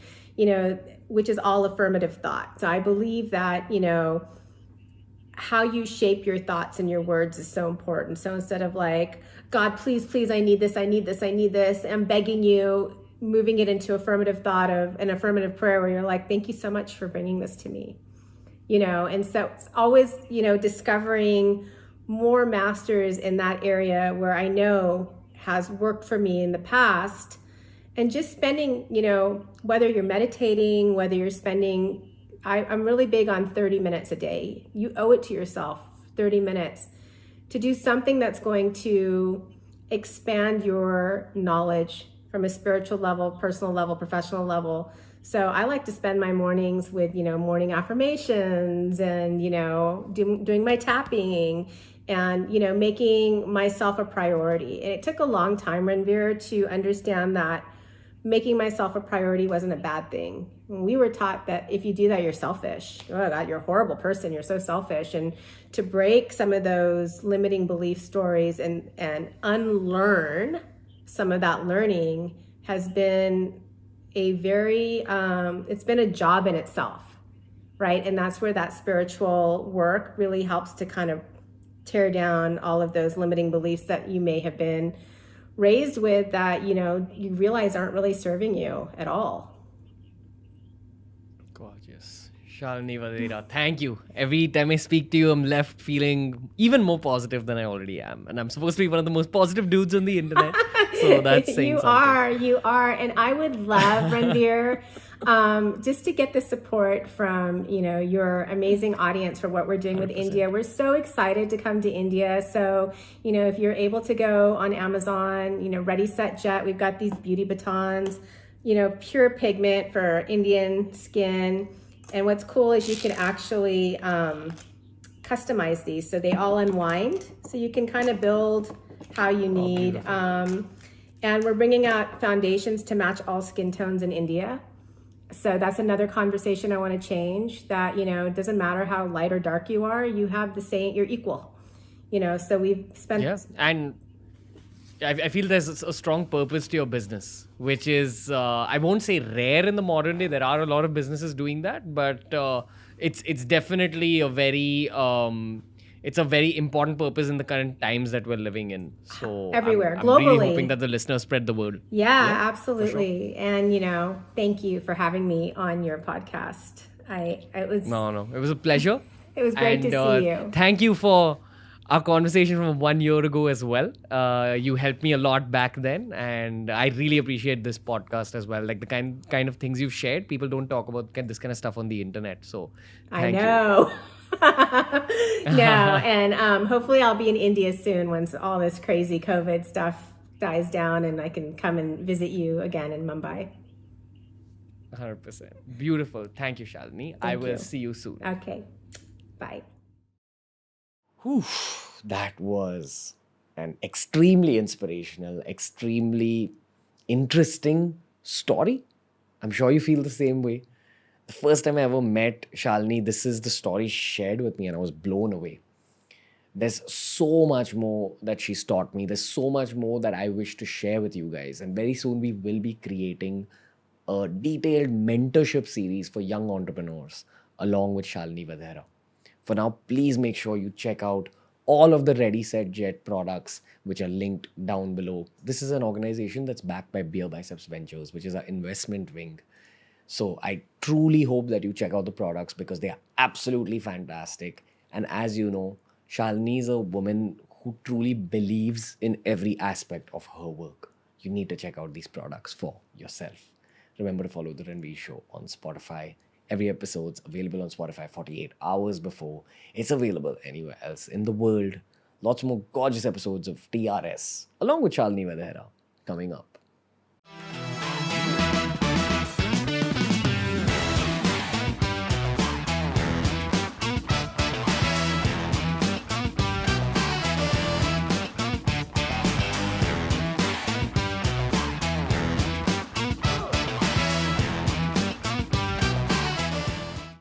which is all affirmative thought. So I believe that, how you shape your thoughts and your words is so important. So instead of like, God, please, please, I need this, I need this, I need this, I'm begging you, moving it into affirmative thought of an affirmative prayer where you're like, thank you so much for bringing this to me. And so it's always, discovering more masters in that area where I know has worked for me in the past, and just spending, whether you're meditating, whether you're spending, I'm really big on 30 minutes a day. You owe it to yourself, 30 minutes, to do something that's going to expand your knowledge from a spiritual level, personal level, professional level. So I like to spend my mornings with, morning affirmations and, doing my tapping and, making myself a priority. And it took a long time, Ranveer, to understand that making myself a priority wasn't a bad thing. We were taught that if you do that, you're selfish. Oh God, you're a horrible person. You're so selfish. And to break some of those limiting belief stories and unlearn some of that learning has been a very, it's been a job in itself, right? And that's where that spiritual work really helps to kind of tear down all of those limiting beliefs that you may have been raised with that, you realize aren't really serving you at all. Gorgeous. Shalini Vadhera, thank you. Every time I speak to you, I'm left feeling even more positive than I already am. And I'm supposed to be one of the most positive dudes on the internet. So that's saying something. You are. And I would love, Ranveer, just to get the support from, your amazing audience for what we're doing with 100%. India. We're so excited to come to India. So, if you're able to go on Amazon, Ready, Set, Jet, we've got these beauty batons, pure pigment for Indian skin. And what's cool is you can actually customize these. So they all unwind. So you can kind of build how you need. And we're bringing out foundations to match all skin tones in India. So that's another conversation I want to change, that, it doesn't matter how light or dark you are, you have the same, you're equal, so we've spent. Yeah. And I feel there's a strong purpose to your business, which is, I won't say rare in the modern day. There are a lot of businesses doing that, but it's definitely a very, it's a very important purpose in the current times that we're living in. So Everywhere, I'm globally. really hoping that the listeners spread the word. Yeah, absolutely. Sure. And, thank you for having me on your podcast. It was a pleasure. It was great to see you. Thank you for our conversation from 1 year ago as well. You helped me a lot back then, and I really appreciate this podcast as well. Like the kind of things you've shared, people don't talk about this kind of stuff on the internet. So thank I know. No, and hopefully I'll be in India soon once all this crazy COVID stuff dies down and I can come and visit you again in Mumbai. 100%. Beautiful. Thank you, Shalini. I will see you soon. Okay. Bye. Whew, that was an extremely inspirational, extremely interesting story. I'm sure you feel the same way. The first time I ever met Shalini, this is the story shared with me, and I was blown away. There's so much more that she's taught me. There's so much more that I wish to share with you guys. And very soon we will be creating a detailed mentorship series for young entrepreneurs along with Shalini Vadhera. For now, please make sure you check out all of the Ready, Set, Jet products, which are linked down below. This is an organization that's backed by BeerBiceps Ventures, which is our investment wing. So I truly hope that you check out the products because they are absolutely fantastic. And as you know, Shalini is a woman who truly believes in every aspect of her work. You need to check out these products for yourself. Remember to follow The Ranveer Show on Spotify. Every episode's available on Spotify 48 hours before it's available anywhere else in the world. Lots more gorgeous episodes of TRS along with Shalini Vadhera coming up.